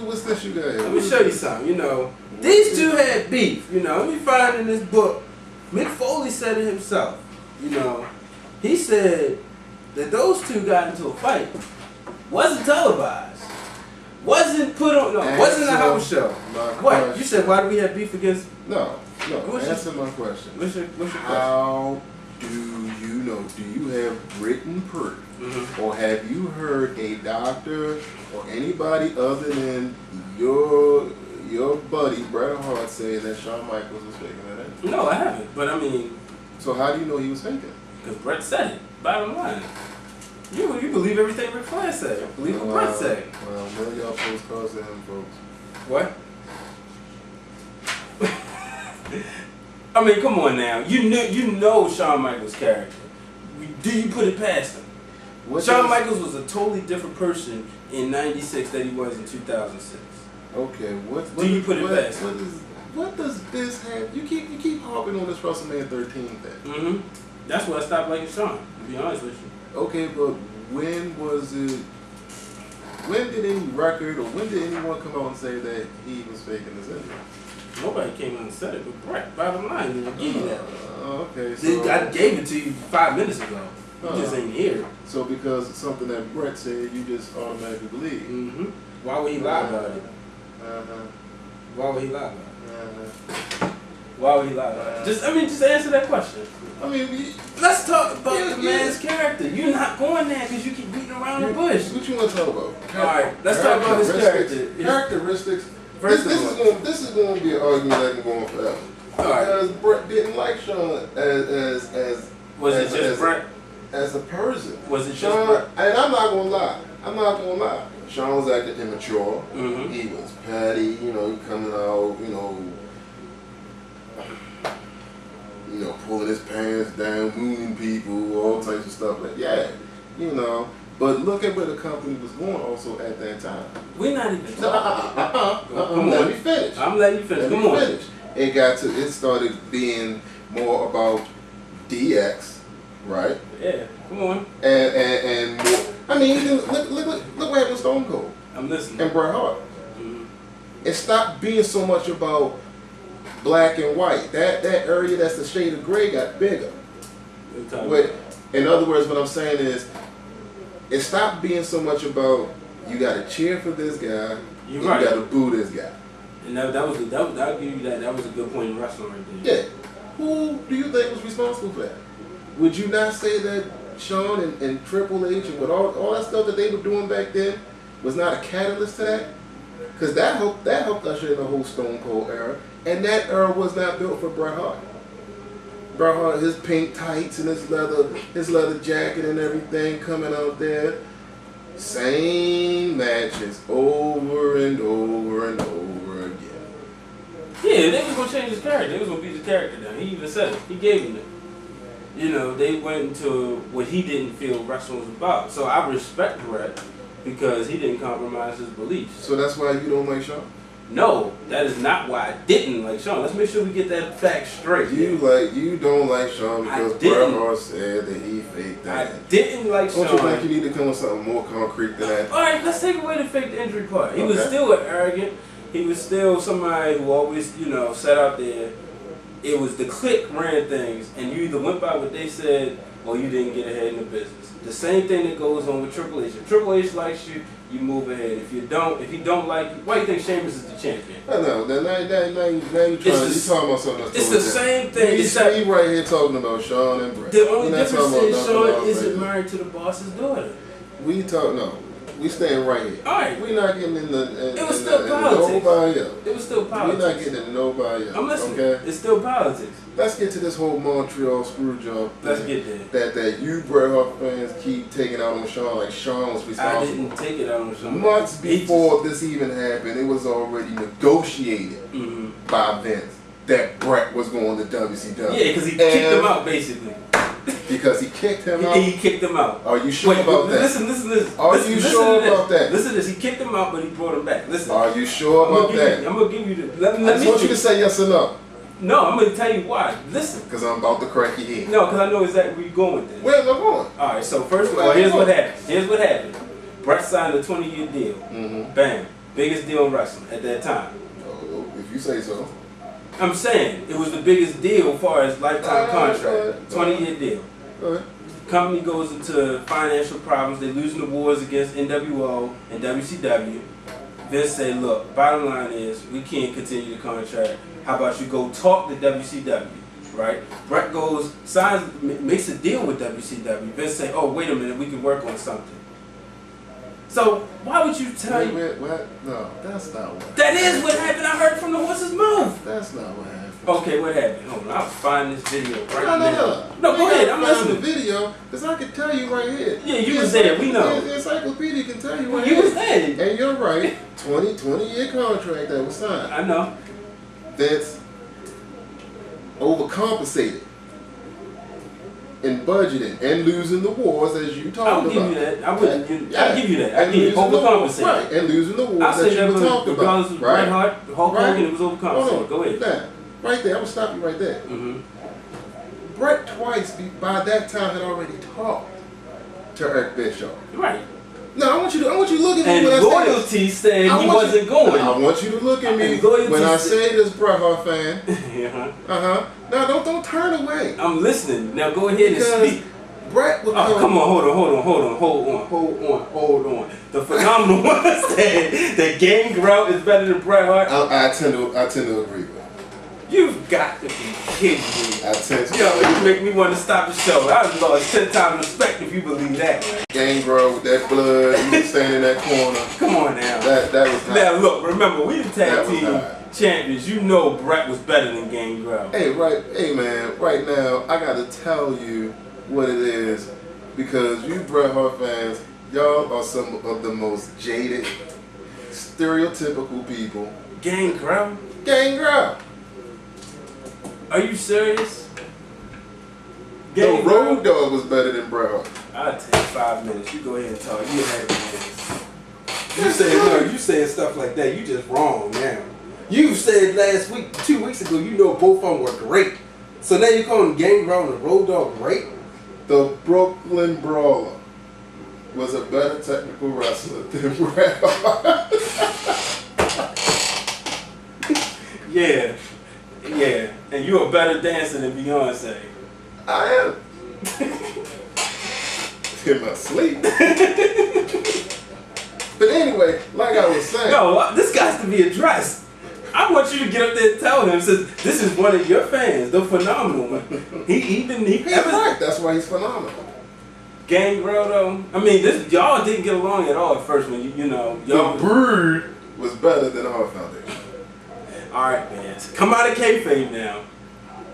C: what's this you got here?
B: let me show you something. You know, these two had beef. You know, let me find in this book. Mick Foley said it himself. You know, he said that those two got into a fight. Wasn't televised. Wasn't put on. No, wasn't a house show. What? You said why do we have beef against?
C: No. Answer my question.
B: What's your question?
C: How do you know? Do you have written proof, or have you heard a doctor or anybody other than your buddy Bret Hart say that Shawn Michaels was faking that?
B: No, I haven't. But I mean,
C: so how do you know he was faking?
B: Because Bret said it. Bottom line. You believe everything Ric Flair said. Believe what Bret said.
C: Well, what are y'all post calls to him, folks?
B: What? I mean, come on now. You know Shawn Michaels' character. Do you put it past him? Shawn Michaels was a totally different person in '96 than he was in 2006.
C: Okay,
B: do you put it past him?
C: What does this have? You keep harping on this WrestleMania 13 thing.
B: That's why I stopped liking Shawn. To be honest with you.
C: Okay, but when was it? When did any record or when did anyone come out and say that he was faking this injury?
B: Nobody came out and said it, but Bret, bottom line, I gave you that.
C: Okay, so
B: I gave it to you 5 minutes ago. You just ain't here.
C: So because it's something that Bret said, you just automatically believe.
B: Why would he lie about it? Why would he lie about it? Why would he lie about it? Just answer that question. Let's talk about the man's character. You're not going there because you keep beating around the bush.
C: What you want to talk about?
B: Alright, let's talk about his character.
C: Characteristics. This is going to be an argument that can go on forever. Because Bret didn't like Shawn as
B: Bret?
C: As a person.
B: Was it
C: Shawn,
B: just Bret?
C: And I'm not gonna lie. Shawn was acting immature. He was petty. He coming out. Pulling his pants down, wounding people, all types of stuff like But look at where the company was going also at that time.
B: We're not even talking.
C: Let me finish.
B: I'm letting you finish. Come on.
C: It started being more about DX right?
B: Yeah, come on.
C: And more. I mean, even look what happened with Stone Cold
B: I'm listening.
C: and Bret Hart.
B: Mhm.
C: It stopped being so much about black and white. That area that's the shade of gray got bigger.
B: What you talking
C: What,
B: about?
C: in other words, what I'm saying is, it stopped being so much about you got to cheer for this guy,
B: You're
C: and
B: right.
C: you got to boo this guy.
B: And I'll give you that. That was a good point in wrestling right there.
C: Yeah. Who do you think was responsible for that? Would you not say that Shawn and Triple H and with all that stuff that they were doing back then was not a catalyst to that? Because that helped usher in the whole Stone Cold era, and that era was not built for Bret Hart. Bret Hart, his pink tights and his leather jacket and everything coming out there, same matches over and over and over again.
B: Yeah, they was gonna change his character. They was gonna beat his character down. He even said it. He gave him it. You know, they went into what he didn't feel wrestling was about. So I respect Bret because he didn't compromise his beliefs.
C: So that's why you don't like Shawn?
B: No, that is not why I didn't like Shawn. Let's make sure we get that fact straight.
C: You don't like Shawn because
B: I didn't.
C: Bret Hart said that he faked that.
B: I didn't like Shawn.
C: Don't you think you need to come with something more concrete than that?
B: Alright, let's take away the fake injury part. He was
C: Okay.
B: still arrogant. He was still somebody who always, sat out there. It was the clique ran things, and you either went by what they said or you didn't get ahead in the business. The same thing that goes on with Triple H. If Triple H likes you, you move ahead. If he don't like you, why do you think Sheamus is the champion?
C: I know. Now you talking about something else.
B: It's the same thing.
C: We right here talking about Shawn and Bret.
B: The only
C: We're not
B: difference
C: talking
B: is
C: about
B: Shawn
C: nothing else,
B: isn't
C: baby.
B: married to the boss's daughter.
C: We staying right here.
B: Alright.
C: We're not getting in the.
B: It was still politics.
C: Nobody else.
B: It was still
C: We're
B: politics.
C: not getting into nobody else.
B: I'm listening.
C: Okay.
B: It's still politics.
C: Let's get to this whole Montreal screw job.
B: Let's
C: thing
B: get there.
C: That you Bret Hart fans keep taking out on Shawn like Shawn was
B: I
C: responsible.
B: didn't take it out on Shawn.
C: Months before this even happened, it was already negotiated by Vince that Bret was going to WCW.
B: Yeah, because he kicked him out, basically.
C: Because he kicked him out?
B: He kicked him out.
C: Are you sure about that?
B: Listen.
C: Are you sure about that?
B: Listen to this. He kicked him out, but he brought him back. Listen.
C: Are you sure about that?
B: I'm going to give you the...
C: I just want you to say yes or no.
B: No, I'm going to tell you why. Listen.
C: Because I'm about to crack your head.
B: No, because I know exactly where you're going with this.
C: Where's I going?
B: Alright, so first of all, here's what happened. Bret signed a 20-year deal. Bam. Biggest deal in wrestling at that time.
C: Oh, if you say so.
B: I'm saying, it was the biggest deal as far as lifetime contract. 20-year deal.
C: Okay.
B: Company goes into financial problems. They're losing the wars against NWO and WCW. Vince say, look, bottom line is we can't continue the contract. How about you go talk to WCW, right? Bret goes, makes a deal with WCW. Vince say, oh, wait a minute, we can work on something. So why would you tell you?
C: Wait, what? No, that's not what happened.
B: That is what happened. I heard from the horse's mouth.
C: That's not what happened.
B: Okay, what happened? Hold on, I'll find this video right
C: No.
B: now. No, go ahead. I'm
C: listening.
B: listening.
C: The video, because I can tell you right here.
B: Yeah, you was there. We know.
C: The encyclopedia can tell you right
B: You
C: here.
B: was there.
C: And you're right. 20-year contract that was signed.
B: I know.
C: That's overcompensated in budgeting and losing the wars as you talked about.
B: I'll give you that. I wouldn't.
C: Yeah.
B: I'll give you that. I
C: And
B: give you
C: losing the wars,
B: overcompensated.
C: right? And losing the wars
B: I'll say
C: that
B: that
C: you were talking
B: regardless
C: about.
B: of Bret Hart, Hulk
C: Right.
B: Hogan, it was overcompensated. Go ahead.
C: Now, right there, I'm gonna stop you right there. Bret twice by that time had already talked to Eric Bischoff.
B: Right.
C: No, I want you to look at me
B: And
C: when I say this.
B: loyalty said
C: I
B: he
C: want
B: wasn't
C: you,
B: going.
C: I want you to look at me
B: And loyalty
C: when I
B: said-
C: say this Bret Hart fan.
B: Uh-huh.
C: Now don't turn away.
B: I'm listening. Now go ahead and
C: Because
B: speak.
C: Bret would
B: Oh, come on, hold on. The phenomenal one said that Gangrel is better than Bret Hart.
C: I tend to agree with it.
B: You've got to be kidding me.
C: I tend to.
B: Yo, you make me want to stop the show. I've lost 10 times respect if you believe that.
C: Gangrel with that blood, he was standing in that corner.
B: Come on now.
C: That was hot.
B: Now look, remember, we the tag
C: That was
B: team
C: hot.
B: champions. You know Bret was better than Gangrel.
C: Hey man, right now I gotta tell you what it is because you Bret Hart fans, y'all are some of the most jaded, stereotypical people.
B: Gangrel?
C: Gangrel.
B: Are you serious?
C: The Road Dogg was better than Bret Hart.
B: I'll take 5 minutes. You go ahead and talk. You had it. You saying stuff like that. You just wrong now. You said last week, 2 weeks ago, you know both of them were great. So now you calling Gangrel and the Road Dogg great?
C: The Brooklyn Brawler was a better technical wrestler than Bret Hart.
B: Yeah. Yeah. And you're a better dancer than Beyonce.
C: I am. In my sleep. But anyway, like I was saying.
B: No, this got to be addressed. I want you to get up there and tell him, since this is one of your fans, the phenomenal one. He's
C: right. That's why he's phenomenal.
B: Gangrel though. I mean, y'all didn't get along at all at first when you know y'all.
C: The Brood was better than our foundation.
B: All right, man. Come out of kayfabe now.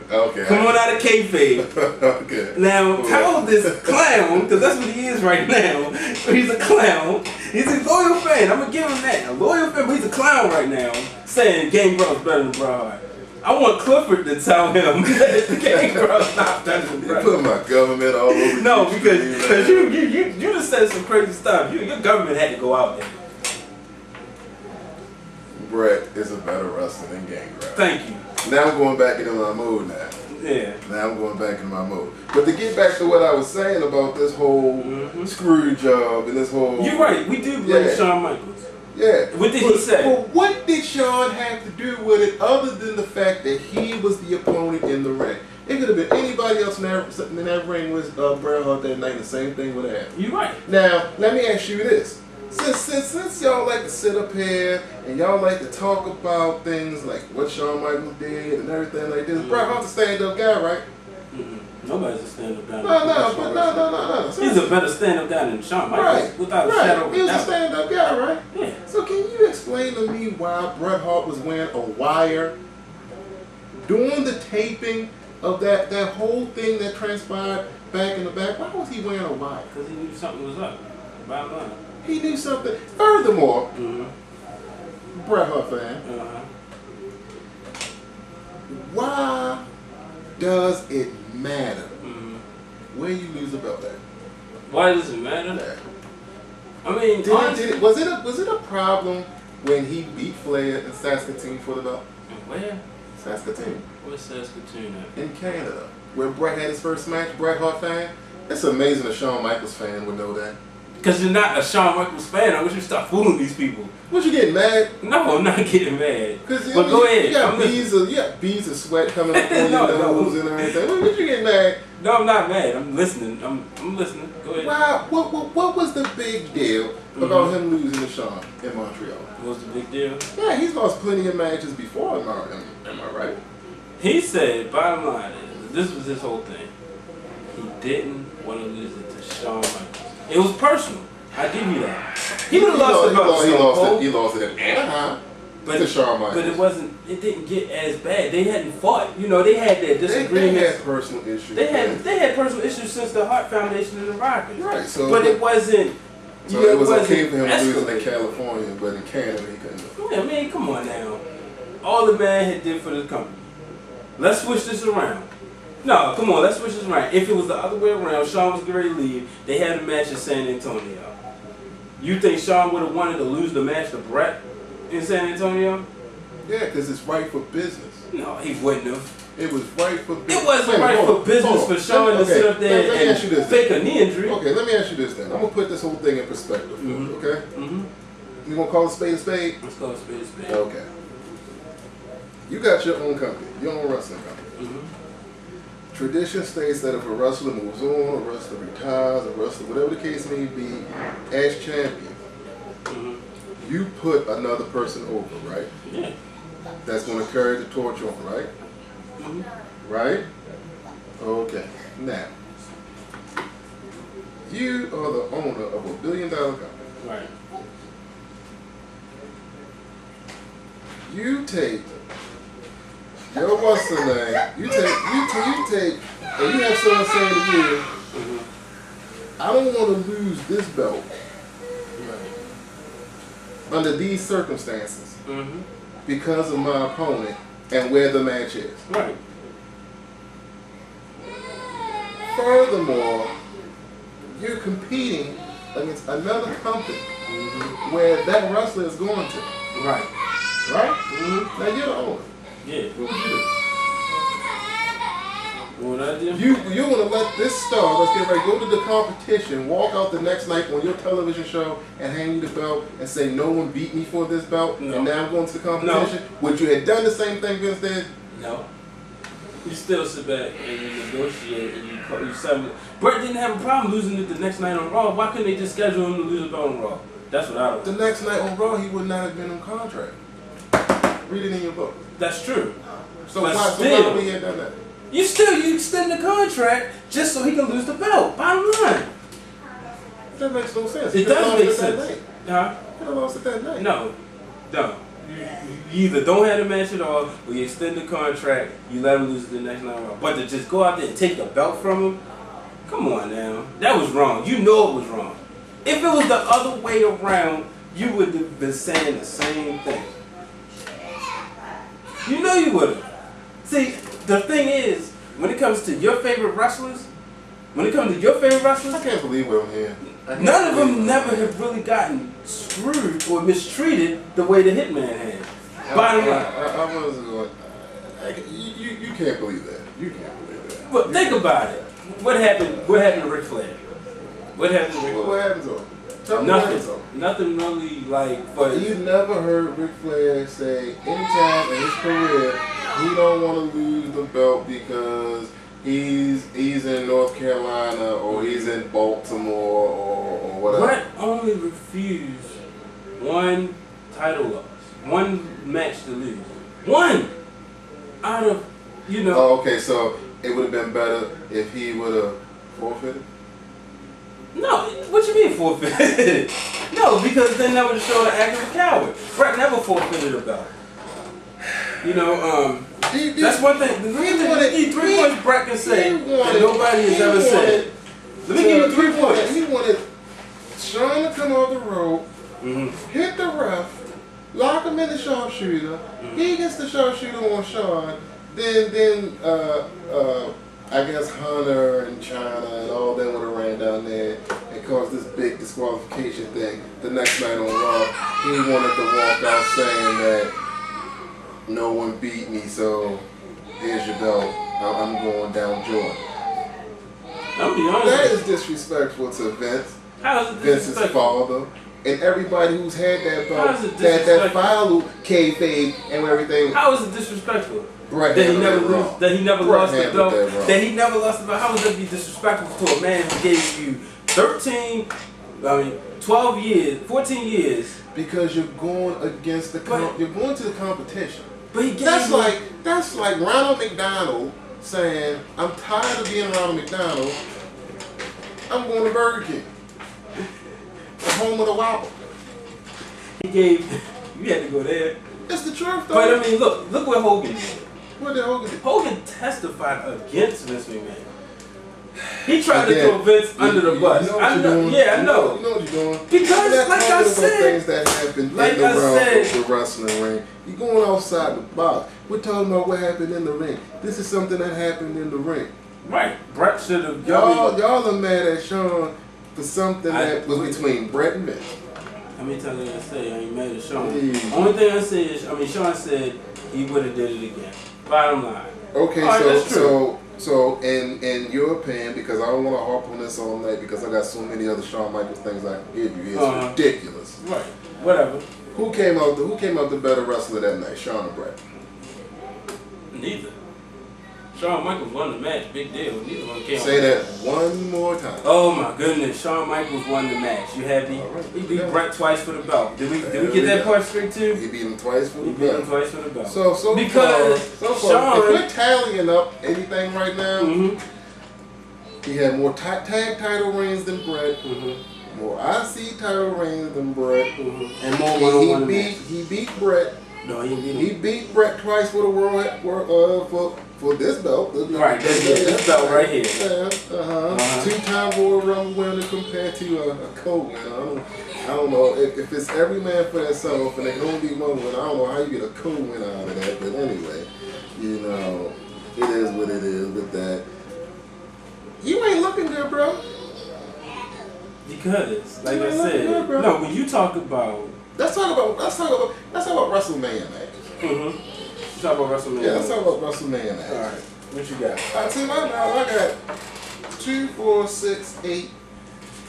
C: Okay.
B: Come on out of kayfabe.
C: Okay.
B: Now tell this clown, because that's what he is right now. He's a clown. He's a loyal fan. I'm gonna give him that. A loyal fan, but he's a clown right now, saying Gangrel's better than Bret Hart. I want Clifford to tell him that Gangrel's not better than
C: You
B: Bret.
C: put my government all over.
B: No, because you just said some crazy stuff. Your government had to go out there.
C: Bret is a better wrestler than Gangrel.
B: Thank you.
C: Now I'm going back into my mode now.
B: Yeah.
C: Now I'm going back into my mode. But to get back to what I was saying about this whole screw job and this whole...
B: You're right. We do blame Shawn Michaels.
C: Yeah.
B: What did he say?
C: Well, what did Shawn have to do with it other than the fact that he was the opponent in the ring? It could have been anybody else in that ring with Bret Hart that night, and the same thing would have happened.
B: You're right.
C: Now, let me ask you this. Since y'all like to sit up here and y'all like to talk about things like what Shawn Michaels did and everything like this, Bret Hart's a stand-up guy, right?
B: Nobody's a stand-up guy.
C: No.
B: He's a better stand-up guy than Shawn Michaels, without a shadow of a doubt.
C: He was a stand-up guy, right?
B: Yeah.
C: So can you explain to me why Bret Hart was wearing a wire during the taping of that whole thing that transpired back in the back? Why was he wearing a wire?
B: Because he knew something was up. Bottom line.
C: He knew something. Furthermore, Bret Hart fan, why does it matter where you lose a belt at?
B: Why does it matter?
C: Yeah.
B: I mean,
C: was it a problem when he beat Flair in Saskatoon for the belt?
B: Where?
C: Saskatoon.
B: Where's Saskatoon at?
C: In Canada, where Bret had his first match. Bret Hart fan. It's amazing a Shawn Michaels fan would know that.
B: Because you're not a Shawn Michaels fan. I wish you stop fooling these people.
C: What, you getting mad?
B: No, I'm not getting mad. But
C: go ahead. You got beads of sweat coming up on your nose and everything. What, you getting mad?
B: No, I'm not mad. I'm listening. I'm listening. Go ahead.
C: Wow. What was the big deal about him losing to Shawn in Montreal?
B: What was the big deal?
C: Yeah, he's lost plenty of matches before. Am I right?
B: He said, bottom line is, this was his whole thing. He didn't want to lose it to Shawn Michaels. It was personal. I give you that. He would have lost the belt.
C: He lost it at Anaheim. To Shawn Michaels.
B: But it didn't get as bad. They hadn't fought. You know, they had their disagreements.
C: They had personal issues.
B: They had personal issues since the Hart Foundation and the Rockets.
C: Right. So,
B: but it wasn't.
C: So it was okay for him losing in California, but in Canada he couldn't.
B: Yeah, I mean, come on now. All the man had did for the company. Let's switch this around. No, come on, let's switch this around. If it was the other way around, Shawn was getting ready to leave. They had a match in San Antonio. You think Shawn would have wanted to lose the match to Bret in San Antonio?
C: Yeah, because it's right for business.
B: No, he wouldn't have.
C: It was right for business.
B: It wasn't right for business for Shawn to sit up there and fake a knee injury.
C: Okay, let me ask you this then. I'm going to put this whole thing in perspective for you, okay? You going to call a spade a spade?
B: Let's call a spade a spade.
C: Okay. You got your own company, your own wrestling company. Tradition states that if a wrestler moves on, a wrestler retires, a wrestler, whatever the case may be, as champion, you put another person over, right?
B: Yeah.
C: That's going to carry the torch on, right? Right? Okay. Now, you are the owner of $1 billion company.
B: Right.
C: You take your what's the name? You take, and you have someone saying to you, I don't want to lose this belt under these circumstances because of my opponent and where the match is.
B: Right.
C: Furthermore, you're competing against another company where that wrestler is going to.
B: Right.
C: Right? Now you're the owner.
B: Yeah.
C: What would you do?
B: What I do?
C: You're gonna let this star, let's get ready, go to the competition, walk out the next night on your television show and hand you the belt and say no one beat me for this belt,
B: No.
C: and now I'm going to the competition? Would you have done the same thing Vince did?
B: No. You still sit back and you negotiate and you settle. Bret didn't have a problem losing it the next night on Raw. Why couldn't they just schedule him to lose the belt on Raw? That's what I don't
C: The
B: know.
C: next night on Raw, he would not have been on contract. Read it in your book.
B: That's true.
C: So
B: But
C: why
B: still-
C: would he have done that?
B: You extend the contract just so he can lose the belt. Bottom line.
C: That makes no sense.
B: It
C: He could've
B: does
C: lost
B: make
C: it that
B: sense.
C: night.
B: Huh?
C: He could have lost it that night.
B: No. You either don't have the match at all, or you extend the contract, you let him lose it the next night. But to just go out there and take the belt from him, come on now. That was wrong. You know it was wrong. If it was the other way around, you would have been saying the same thing. You know you would have. See, the thing is, when it comes to your favorite wrestlers,
C: I can't believe what I'm hearing.
B: none of them never have really gotten screwed or mistreated the way the Hitman had. Bottom line.
C: I was going. You can't believe that. You can't believe that.
B: But think about it. What happened? What happened to Ric Flair? What happened to Ric Flair?
C: What happened to him? Tell me what happened to him.
B: Nothing really like. But
C: You never heard Ric Flair say anytime in his career he don't want to lose the belt because he's in North Carolina or he's in Baltimore or whatever.
B: Bret only refused one title loss, one match to lose, one out of
C: Oh, okay, so it would have been better if he would have forfeited.
B: No, what you mean forfeited? No, because then that would show the act of a coward. Bret never forfeited a belt. That's one thing. Let me give you 3 points Bret can say that nobody has ever said. Let me give you 3 points.
C: He wanted Shawn to come off the rope, hit the ref, lock him in the sharpshooter. He gets the sharpshooter on Shawn. Then I guess Hunter and China and all them would have ran down there and caused this big disqualification thing. The next night on Raw, he wanted to walk out saying that no one beat me, so here's your belt. I'm going down Jordan.
B: I'll be honest.
C: That is disrespectful to Vince.
B: How is it
C: Vince's
B: disrespectful?
C: father. And everybody who's had that
B: How is
C: belt,
B: it
C: that
B: disrespectful?
C: follow kayfabe and everything.
B: How is it disrespectful?
C: Bret
B: That he
C: handled
B: never
C: that
B: lose,
C: wrong.
B: that he never
C: Bret
B: lost the
C: handled
B: belt.
C: that wrong.
B: That he never lost the belt. How would that be disrespectful to a man who gave you 12 years, 14 years?
C: Because you're going against the you're going to the competition.
B: But he gave
C: That's like Ronald McDonald saying, I'm tired of being Ronald McDonald. I'm going to Burger King. The home of the Whopper.
B: He gave. You had to go there.
C: It's the truth, though.
B: But I mean, look what Hogan did.
C: What did Hogan do?
B: Hogan testified against Vince McMahon. He tried to throw Vince under the bus.
C: You know what you're doing.
B: Yeah, I know.
C: You know what you're doing.
B: Because,
C: you're not
B: like I
C: talking about
B: said,
C: things that happen
B: like
C: in the
B: I
C: realm
B: said-
C: of the wrestling ring. You're going outside the box. We're talking about what happened in the ring. This is something that happened in the ring.
B: Right. Bret should have.
C: Y'all are mad at Shawn for something that was between Bret and Vince.
B: How many times did I say I ain't mad at Shawn?
C: Yeah.
B: Only thing I said is, Shawn said he would have did it again. Bottom line.
C: Okay,
B: All right, that's true.
C: so in your opinion, because I don't want to harp on this all night because I got so many other Shawn Michaels things I can give you. It's ridiculous.
B: Right. Whatever.
C: Who came out the better wrestler that night, Shawn or Bret?
B: Neither. Shawn Michaels won the match. Big deal. Neither one came.
C: Say that one more time.
B: Oh my goodness, Shawn Michaels won the match. You had he beat Bret twice for the belt. Did we get that part straight too?
C: He beat him twice for the
B: He beat him
C: belt.
B: twice for the belt.
C: So
B: because
C: far,
B: Shawn,
C: if we're tallying up anything right now, he had more tag title reigns than Bret, more IC title reigns than Bret,
B: and more one-on-one matches.
C: He beat Bret.
B: No, he beat him.
C: He beat Bret twice for the for this belt.
B: Right, this belt right here.
C: Yeah, 2-time Royal Rumble winner compared to a co-winner. I don't know if it's every man for themselves and they can only be one winner. I don't know how you get a co-winner out of that, but anyway, it is what it is with that. You ain't looking good, bro.
B: Because, like I
C: Yeah,
B: said,
C: yeah, bro.
B: no, when you talk about
C: Let's talk about WrestleMania match.
B: you talk about WrestleMania.
C: Yeah, let's talk about WrestleMania match.
B: All right. What you got?
C: I tell you my now, I got 2, 4, 6, 8,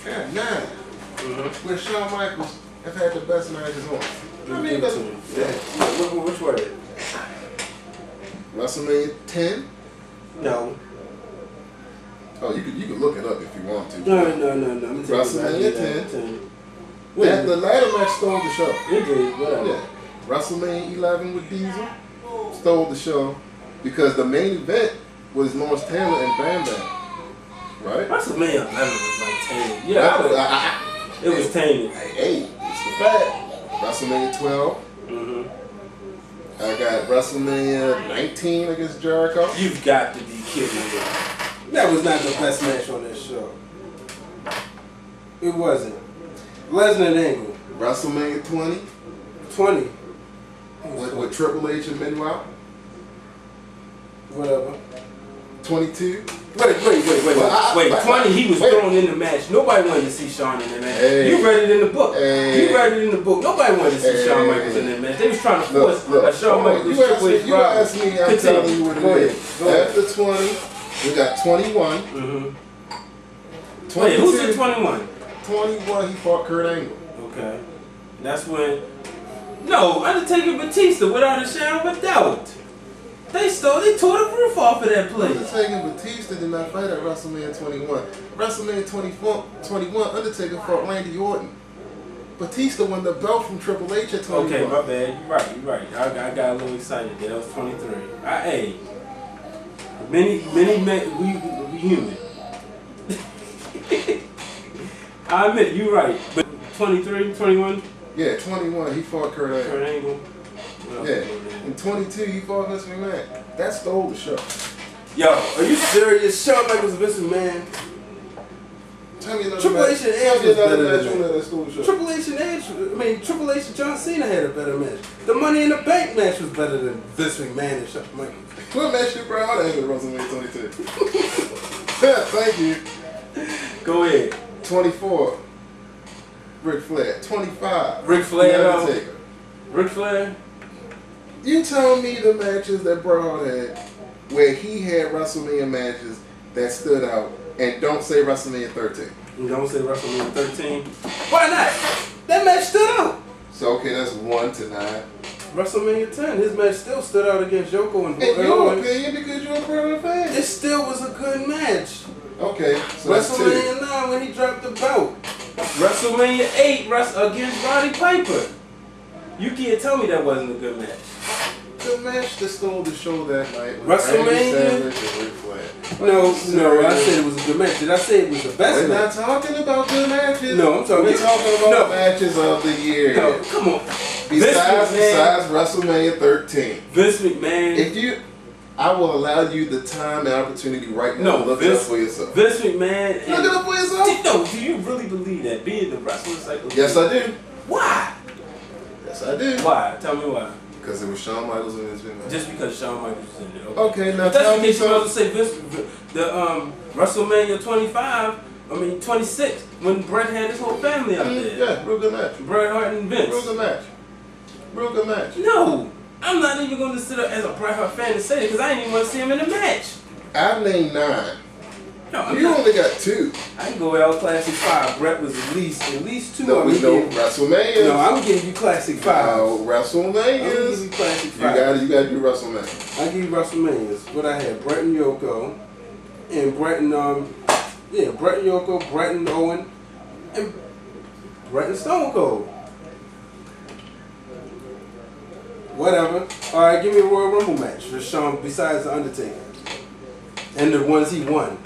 C: I got 9.
B: Mm-hmm.
C: Where Shawn Michaels have had the best matches on. I mean,
B: Which one?
C: WrestleMania 10.
B: No.
C: Oh, you can look it up if you want to.
B: No. I'm gonna take
C: WrestleMania
B: it back.
C: 10.
B: Wait,
C: The ladder match stole the show.
B: it did. Whatever.
C: Yeah. WrestleMania 11 with Diesel stole the show because the main event was Lawrence Taylor and Bam Bam. Right?
B: WrestleMania 11 was like tainted. Yeah, it was tainted.
C: Hey, it's the fact. WrestleMania 12.
B: Mm-hmm.
C: I got WrestleMania 19 against Jericho.
B: You've got to be kidding me. That was not the best match on that show. It wasn't. Lesnar and Angle.
C: WrestleMania 20
B: 20.
C: with Triple H and Benoit.
B: Whatever.
C: 22.
B: Wait.
C: Well,
B: 20, he was thrown in the match. Nobody wanted to see Shawn in the match.
C: Hey.
B: You read it in the book.
C: Hey.
B: You read it in the book. Nobody wanted to see
C: Hey.
B: Shawn Michaels in that match. They was trying to force
C: Look,
B: a Shawn Michaels
C: you
B: Triple H
C: you asked me, I'm
B: Continue.
C: telling you what it
B: Go ahead.
C: is.
B: Go ahead.
C: After 20, we got 21.
B: Mm-hmm.
C: 22,
B: Wait, who's in 21?
C: 21, he fought Kurt Angle.
B: Okay. That's when... No, Undertaker Batista, without a shadow of a doubt. They tore the roof off of that place.
C: Undertaker and Batista did not fight at WrestleMania 21. WrestleMania 21, Undertaker fought Randy Orton. Batista won the belt from Triple H at 21.
B: Okay, my bad. You're right. I got a little excited there. That was 23. Hey, many men, we human. I admit, you're right. But 23, 21?
C: Yeah, 21, he fought Kurt Angle.
B: Kurt Angle.
C: Yeah, in 22, he fought Vince McMahon. That stole the show.
B: Yo, are you serious? Shawn Michaels and Vince McMahon.
C: Tell me another
B: Triple H and Edge was better than that.
C: that stole the show.
B: Triple H and Edge, Triple H and John Cena had a better match. The Money in the Bank match was better than Vince McMahon and Shawn Michaels.
C: What match did Bret Hart have at WrestleMania 22? Thank you.
B: Go ahead.
C: 24, Ric Flair. 25,
B: Ric Flair,
C: The Undertaker.
B: Ric Flair.
C: You tell me the matches that Bret Hart had, where he had WrestleMania matches that stood out, and don't say WrestleMania 13.
B: You don't say WrestleMania 13. Why not? That match stood out.
C: So okay, that's 1 to 9.
B: WrestleMania 10, his match still stood out against Yoko and
C: In your
B: Owen.
C: opinion, because you're a Bret Hart fan.
B: It still was a good match.
C: Okay, so that's 2.
B: WrestleMania 9 when he dropped the belt. WrestleMania 8 against Roddy Piper. You can't tell me that wasn't a good match.
C: The match that stole the show that night was
B: WrestleMania?
C: Randy Savage and Ric Flair.
B: No, I said it was a good match. Did I say it was the best
C: We're
B: match?
C: not talking about good matches.
B: No, I'm talking.
C: We're talking about matches of the year.
B: No, come on.
C: Besides WrestleMania 13.
B: Vince McMahon.
C: I will allow you the time and opportunity right now to look it up for yourself.
B: Vince McMahon.
C: Look it up for yourself.
B: No, do you really believe that being the wrestling cycle?
C: Yes, I do.
B: Why?
C: Yes, I do.
B: Why? Tell me why.
C: Because it was Shawn Michaels and Vince McMahon.
B: Just because Shawn Michaels was in it.
C: Okay, now
B: if that's
C: tell
B: the
C: me
B: case, you might
C: something.
B: as well say WrestleMania 26, when Bret had his whole family out there.
C: Yeah, real good match.
B: Bret Hart and Vince.
C: Real good match. Real good match.
B: No, I'm not even going to sit up as a Bret Hart fan and say it because I didn't even want to see him in the match.
C: I've named 9.
B: No,
C: You only got 2.
B: I can go L Classic 5. Brett was at least 2.
C: No, we know WrestleMania.
B: No, I'm giving you Classic 5.
C: No, WrestleMania.
B: I'm giving you Classic 5.
C: You gotta do WrestleMania.
B: I give you WrestleManias. What I had, Bret and Yoko, and Bret and Bret and Yoko, Bret and Owen, and Bret and Stone Cold. Whatever. All right, give me a Royal Rumble match for Shawn besides the Undertaker, and the ones he won.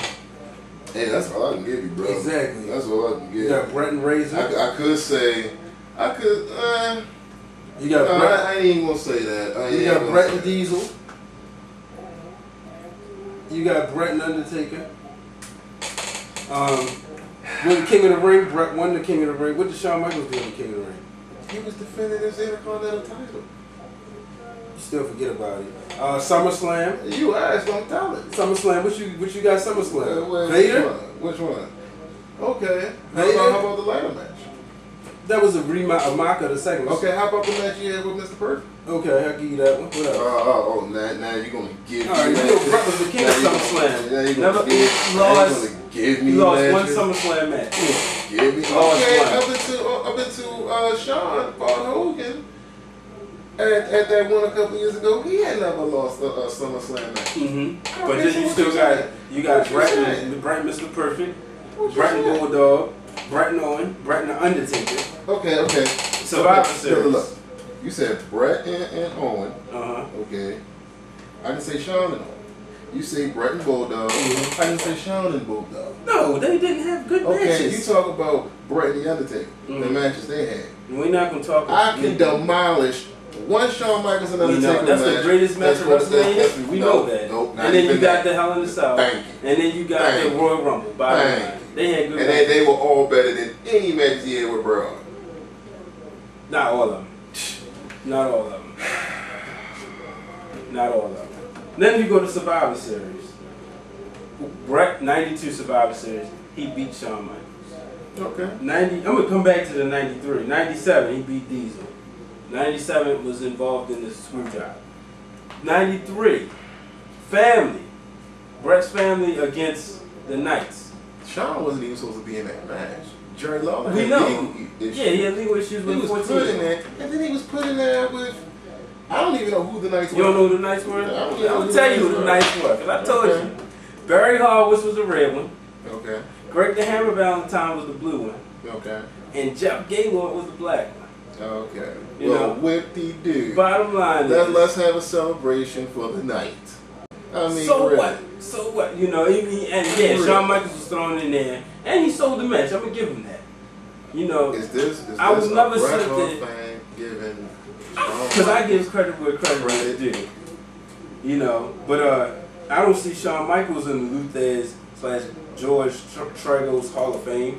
C: Hey, that's all I can give you, bro.
B: Exactly.
C: That's all I can give
B: You got Bret and Razor.
C: I could say,
B: You got
C: no,
B: Bret.
C: I ain't even gonna say that.
B: You got Bret and Diesel. You got Bret and Undertaker. With the King of the Ring, Bret won the King of the Ring. What did Shawn Michaels do in the King of the Ring?
C: He was defending his Intercontinental title.
B: You still forget about it. SummerSlam.
C: You asked, don't tell it.
B: SummerSlam. What you got? SummerSlam.
C: Which
B: Vader.
C: one? Which one? Okay.
B: Vader?
C: How about the ladder match?
B: That was a mock of the second.
C: Okay, how about the match you had with Mr. Perfect?
B: Okay, I'll give you that one. What else?
C: Now you're gonna give me.
B: All right, you know Bret was the king of SummerSlam. Never he lost one SummerSlam match.
C: Give me. Okay, up into Shawn Hogan. At that one a couple years ago, he had never lost a SummerSlam match.
B: Mm-hmm. But then you still got Bret and Mr. Perfect, Bret and BulldOg, Bret and Owen, Bret and the Undertaker.
C: Okay.
B: Survivor Series.
C: Look. You said Bret and Owen. Okay. I didn't say Shawn and Owen. You say Bret and BulldOg. I didn't say Shawn and BulldOg.
B: No, they didn't have good matches.
C: Okay, you talk about Bret and the Undertaker, the matches they had.
B: We're not gonna talk about.
C: I can demolish one Shawn Michaels and Undertaker
B: that's
C: match.
B: the greatest match of WrestleMania. We know that.
C: Nope,
B: and then you got the Hell in the Cell.
C: Thank you.
B: And then you got the Royal Rumble. They had good matches.
C: And they were all better than any matches he had with Bret Hart.
B: Not all of them. Not all of them. Not all of them. Then you go to Survivor Series. Bret, 92 Survivor Series, he beat Shawn Michaels.
C: Okay.
B: I'm going to come back to the 93. 97, he beat Diesel. 97 was involved in the screw job. 93, family. Bret's family against the Knights.
C: Shawn wasn't even supposed to be in that match. Jerry Lawler
B: we
C: had
B: know.
C: legal issues.
B: Yeah, he had legal issues with 14.
C: Put in there, and then he was put in there with, I don't even know who the Knights were.
B: You don't know who the Knights were?
C: I'm
B: going to tell you who the Knights were, because I told you. Barry Harwood was the red one.
C: Okay.
B: Greg the Hammer Valentine was the blue one.
C: Okay.
B: And Jeff Gaylord was the black one.
C: Okay.
B: Well,
C: whip-de-doo.
B: Bottom line
C: let's have a celebration for the night. I mean,
B: so
C: really.
B: what? So what? You know, Shawn Michaels was thrown in there, and he sold the match. I'm going to give him that. You know,
C: is this
B: I was never
C: Bret
B: said
C: Hart fan giving?
B: Because I give credit where credit is due. You know, but I don't see Shawn Michaels in the Luthez / George Trago's Hall of Fame.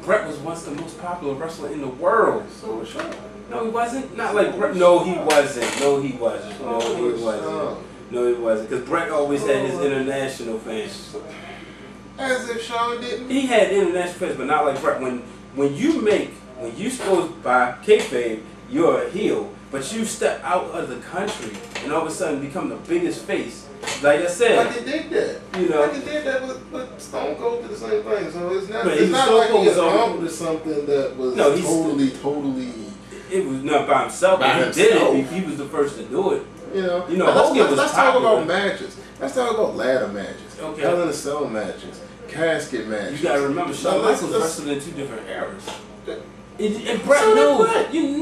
B: Bret was once the most popular wrestler in the world.
C: So was Shawn.
B: No, he wasn't. Not like Bret. No, he wasn't. No, he wasn't. No, he wasn't. No, he wasn't. Because Bret always had his international fans.
C: As if Shawn didn't.
B: He had international fans, but not like Bret. When you supposed by kayfabe, you're a heel, but you step out of the country and all of a sudden become the biggest face. Like I said,
C: I can dig that.
B: You know,
C: I can dig that, but Stone Cold did the same thing. So it's not.
B: But
C: It's not like he
B: was
C: accomplished something that was totally.
B: It was not by himself. But he did it. He was the first to do it.
C: You know.
B: Hogan
C: let's talk about matches. Let's talk about ladder matches.
B: Okay.
C: Hell in a Cell matches. Casket matches.
B: You gotta remember, Shawn Michaels wrestled in two different eras. And Bret knows. You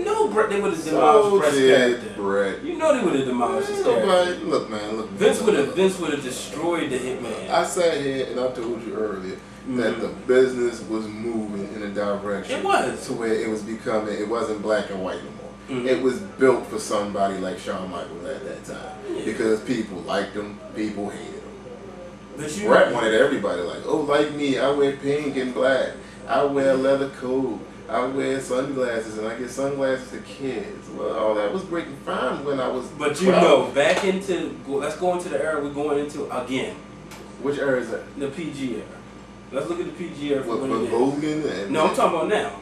B: know Bret, they would have demolished Bret's character.
C: Bret.
B: You know they would have demolished his character.
C: Look, man.
B: Vince would have destroyed the Hitman.
C: I sat here and I told you earlier that the business was moving in a direction.
B: It was.
C: To where it was becoming, it wasn't black and white no more. It was built for somebody like Shawn Michaels at that time. Yeah. Because people liked him, people hated him. Bret wanted everybody like, oh, like me, I wear pink and black. I wear a leather coat. I wear sunglasses, and I get sunglasses to kids. Well, all that was great and fine when I was.
B: But
C: 12.
B: you know, let's go into the era we're going into again.
C: Which era is that?
B: The PG era. Let's look at the PG era.
C: With Hogan and.
B: No, I'm talking about now.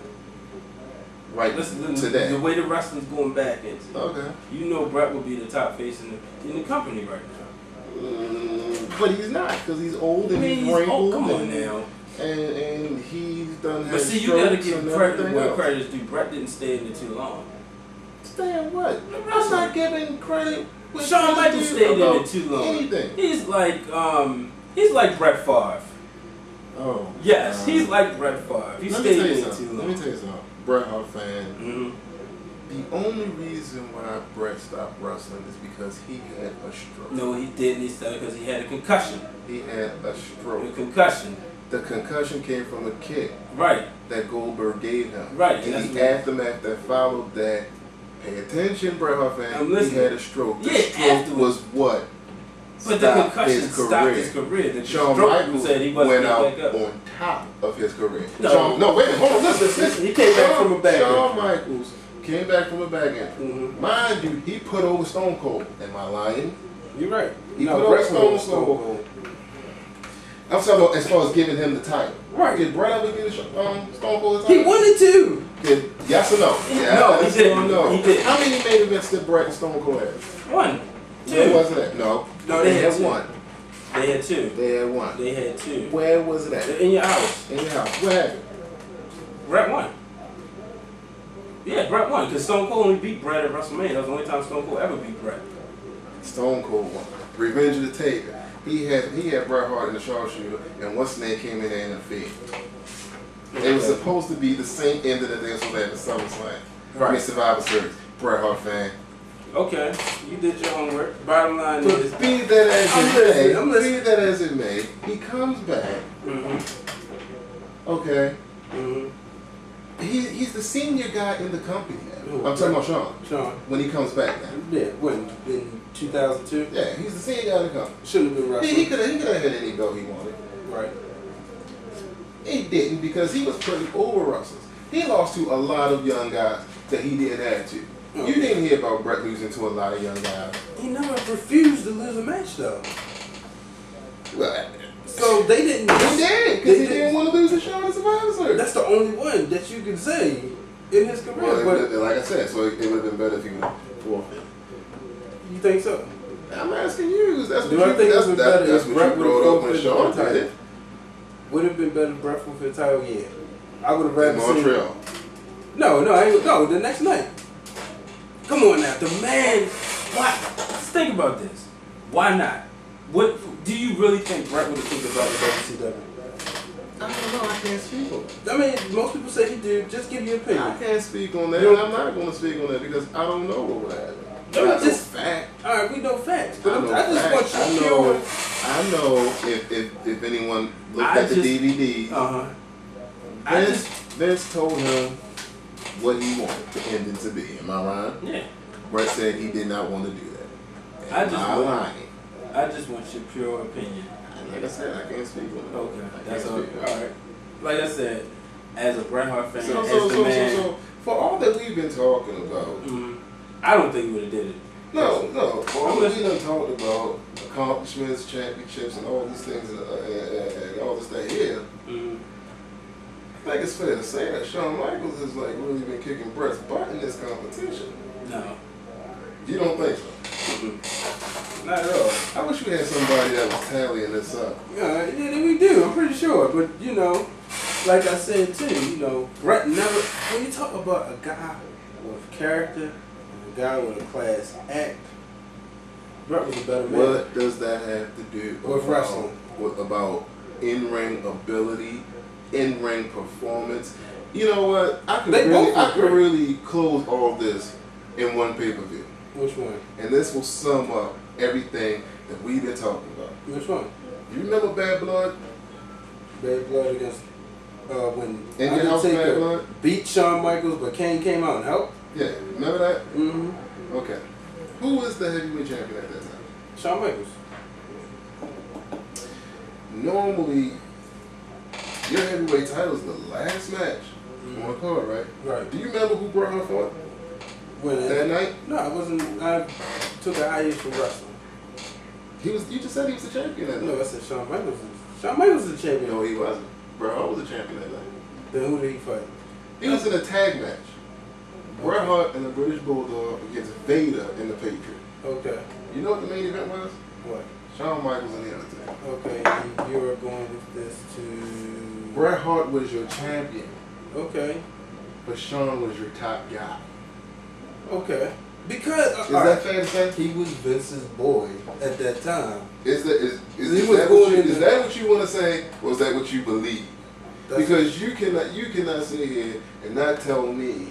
C: Right. Today.
B: The way the wrestling's going back into.
C: Okay.
B: You know, Bret would be the top face in the company right now.
C: But he's not, because he's old and he's wrinkled.
B: Come on now.
C: And he's done.
B: But see, you gotta give credit where credit is due. Bret didn't stay in it too long.
C: Stay in what? I'm not giving credit.
B: Shawn Michaels stayed in it too long.
C: Anything.
B: He's like Bret Favre.
C: Oh.
B: Yes, he's like Bret Favre. He stayed in it too long.
C: Let me tell you something. Bret Hart fan. The only reason why Bret stopped wrestling is because he had a stroke.
B: No, he didn't. He stopped because he had a concussion.
C: He had a stroke.
B: A concussion.
C: The concussion came from a kick.
B: Right.
C: That Goldberg gave him.
B: Right.
C: And the aftermath that followed that, pay attention, Bret Hart fan, he had a stroke. The stroke was what?
B: But the concussion stopped his career. The
C: Shawn Michaels said he went out on top of his career.
B: No,
C: wait, hold on, listen.
B: He came back from a back injury.
C: Shawn Michaels came back from a back injury. Mind you, he put over Stone Cold. Am I lying?
B: You're right.
C: He put over Stone Cold. I'm talking about as far as giving him the title.
B: Right.
C: Did Bret ever give Stone Cold the title?
B: He wanted to.
C: Yes or no? Yeah,
B: No, he didn't.
C: No.
B: He didn't.
C: How many main events did Bret and Stone Cold have?
B: One.
C: Where
B: Two.
C: wasn't it? No.
B: No, they had two.
C: one.
B: They had two.
C: They had one.
B: They had two.
C: Where was it at?
B: In your house.
C: In your house. What happened?
B: Bret won. Yeah, Bret won. Because Stone Cold only beat Bret at WrestleMania. That was the only time Stone Cold ever beat Bret.
C: Stone Cold won. Revenge of the Taker. He had Bret Hart in the sharpshooter, and what's name came in there and interfered. It was supposed to be the same ending that they were supposed to have at SummerSlam.
B: Right.
C: Survivor Series. Bret Hart fan.
B: Okay, you did your homework. Bottom line
C: But
B: is,
C: be that as
B: I'm listening.
C: be that as it may, he comes back. Okay. He's the senior guy in the company now.
B: Who?
C: I'm talking about Shawn.
B: Shawn.
C: When he comes back now.
B: Yeah, when? In 2002?
C: Yeah, he's the senior guy in the company.
B: Shouldn't have been wrestling.
C: He could have had any belt he wanted.
B: Right.
C: He didn't because he was pretty over wrestlers. He lost to a lot of young guys that he didn't have to.
B: Okay.
C: You didn't hear about Bret losing to a lot of young guys.
B: He never refused to lose a match, though.
C: Well,
B: So they didn't.
C: he did because he didn't want to lose to Shawn at Survivor Series.
B: That's the only one that you can say in his career.
C: Well,
B: but
C: like I said, so it would have been better if he would have forfeited.
B: you think so?
C: I'm asking you. That's
B: Do
C: what
B: I
C: you,
B: think
C: that's,
B: it was
C: that,
B: better
C: that's
B: if
C: what you
B: Bret
C: brought up when
B: would've
C: Shawn
B: forfeited
C: did it.
B: Would have been better Bret for the title, yeah. I would have rather
C: In
B: seen.
C: Montreal.
B: No, the next night. Come on now, the man. Why? Let's think about this. Why not? What do you really think Bret would have think about the WCW?
C: I don't know. I can't speak on that.
B: I mean, most people say he did. Just give your opinion.
C: I can't speak on that. I'm not going to speak on that because I don't know what would happen.
B: No,
C: I
B: just
C: fact.
B: All right, we know facts, but
C: I know
B: I just
C: facts.
B: want you pure.
C: I know if anyone looked at the DVDs, Vince told him what he wanted the ending to be. Am I right?
B: Yeah.
C: Bret said he did not want to do that.
B: I just want your pure opinion.
C: Like I said, I can't speak on it.
B: Okay, that's all. All right. Like I said, as a Bret Hart fan,
C: So for all that we've been talking about,
B: I don't think he would have did it.
C: no. For all that we done talked about accomplishments, championships, and all these things, and all this stuff here. I think it's fair to say that Shawn Michaels has like really been kicking Bret's butt in this competition.
B: No.
C: You don't think so?
B: Not at all.
C: I wish we had somebody that was tallying this up.
B: Yeah, we do. I'm pretty sure. But, like I said, too, Bret never... When you talk about a guy with character and a guy with a class act, Bret was a better man.
C: What does that have to do
B: with wrestling?
C: About in-ring ability, in-ring performance? You know what? I could really close all this in one pay-per-view.
B: Which one?
C: And this will sum up everything that we've been talking about.
B: Which one?
C: You remember Bad Blood?
B: Bad Blood against when
C: Undertaker
B: beat Shawn Michaels, but Kane came out and helped?
C: Yeah, remember that?
B: Mm-hmm.
C: Okay. Who was the heavyweight champion at that time?
B: Shawn Michaels.
C: Normally, your heavyweight title is the last match on the card, right?
B: Right.
C: Do you remember who Bret Hart fought? That night?
B: No, I wasn't. I took a hiatus from wrestling.
C: You just said he was the champion that night.
B: No, I said Shawn Michaels. Shawn Michaels was the champion.
C: No, he wasn't. Bret Hart was the champion that night.
B: Then who did he fight?
C: He was in a tag match. Bret Hart and the British Bulldog against Vader and the Patriot.
B: Okay.
C: You know what the main event was?
B: What?
C: Shawn Michaels and the Undertaker.
B: Okay, and you're going with this to...
C: Bret Hart was your champion.
B: Okay.
C: But Shawn was your top guy.
B: Okay. Because...
C: Is that fair to say?
B: He was Vince's boy at that time.
C: Is that what you want to say, or is that what you believe? Because you cannot sit here and not tell me,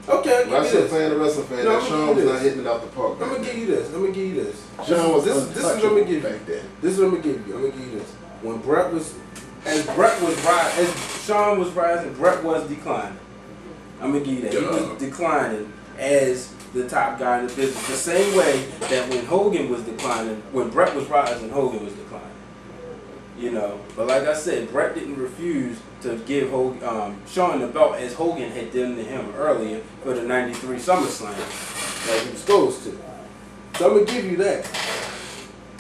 B: okay,
C: wrestling fan, that Shawn was not hitting it out the park.
B: I'm gonna give you this.
C: Shawn was
B: this is what I'm gonna give you.
C: back then.
B: This is what I'm gonna give you. I'm gonna give you this. When as Shawn was rising, Bret was declining. I'm gonna give you that. He was declining as the top guy in the business. The same way that when Hogan was declining, when Bret was rising, Hogan was declining. But like I said, Bret didn't refuse to give Shawn the belt as Hogan had done to him earlier for the '93 SummerSlam, like he was supposed to. So I'm gonna give you that.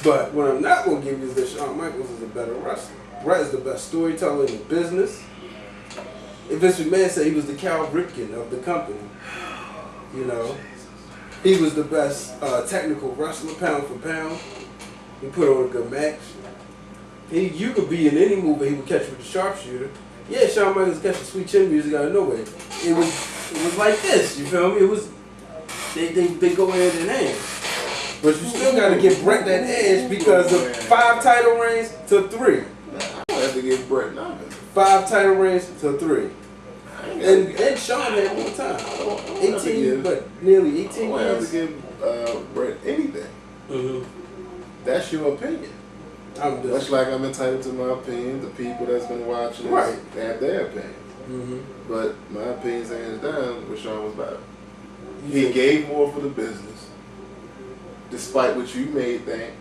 B: But what I'm not going to give you is that Shawn Michaels is a better wrestler. Bret is the best storyteller in the business. If Vince McMahon said he was the Cal Ripken of the company, you know, he was the best technical wrestler, pound for pound. He put on a good match. You could be in any move, but he would catch you with the sharpshooter. Yeah, Shawn Michaels catching sweet chin music out of nowhere. It was like this. You feel me? It was they go hand in hand. But you still got to give Bret that edge because of 5 title reigns to 3.
C: I have to give Bret nothing.
B: 5 title reigns to 3. And Shawn had more time. 18, but nearly 18
C: I don't have
B: years.
C: to give Bret anything.
B: Mm-hmm.
C: That's your opinion. Much like I'm entitled to my opinion, the people that's been watching this,
B: Right.
C: they have their opinion.
B: Mm-hmm.
C: But my opinion's hands down what Shawn was better. He gave more for the business, despite what you may think.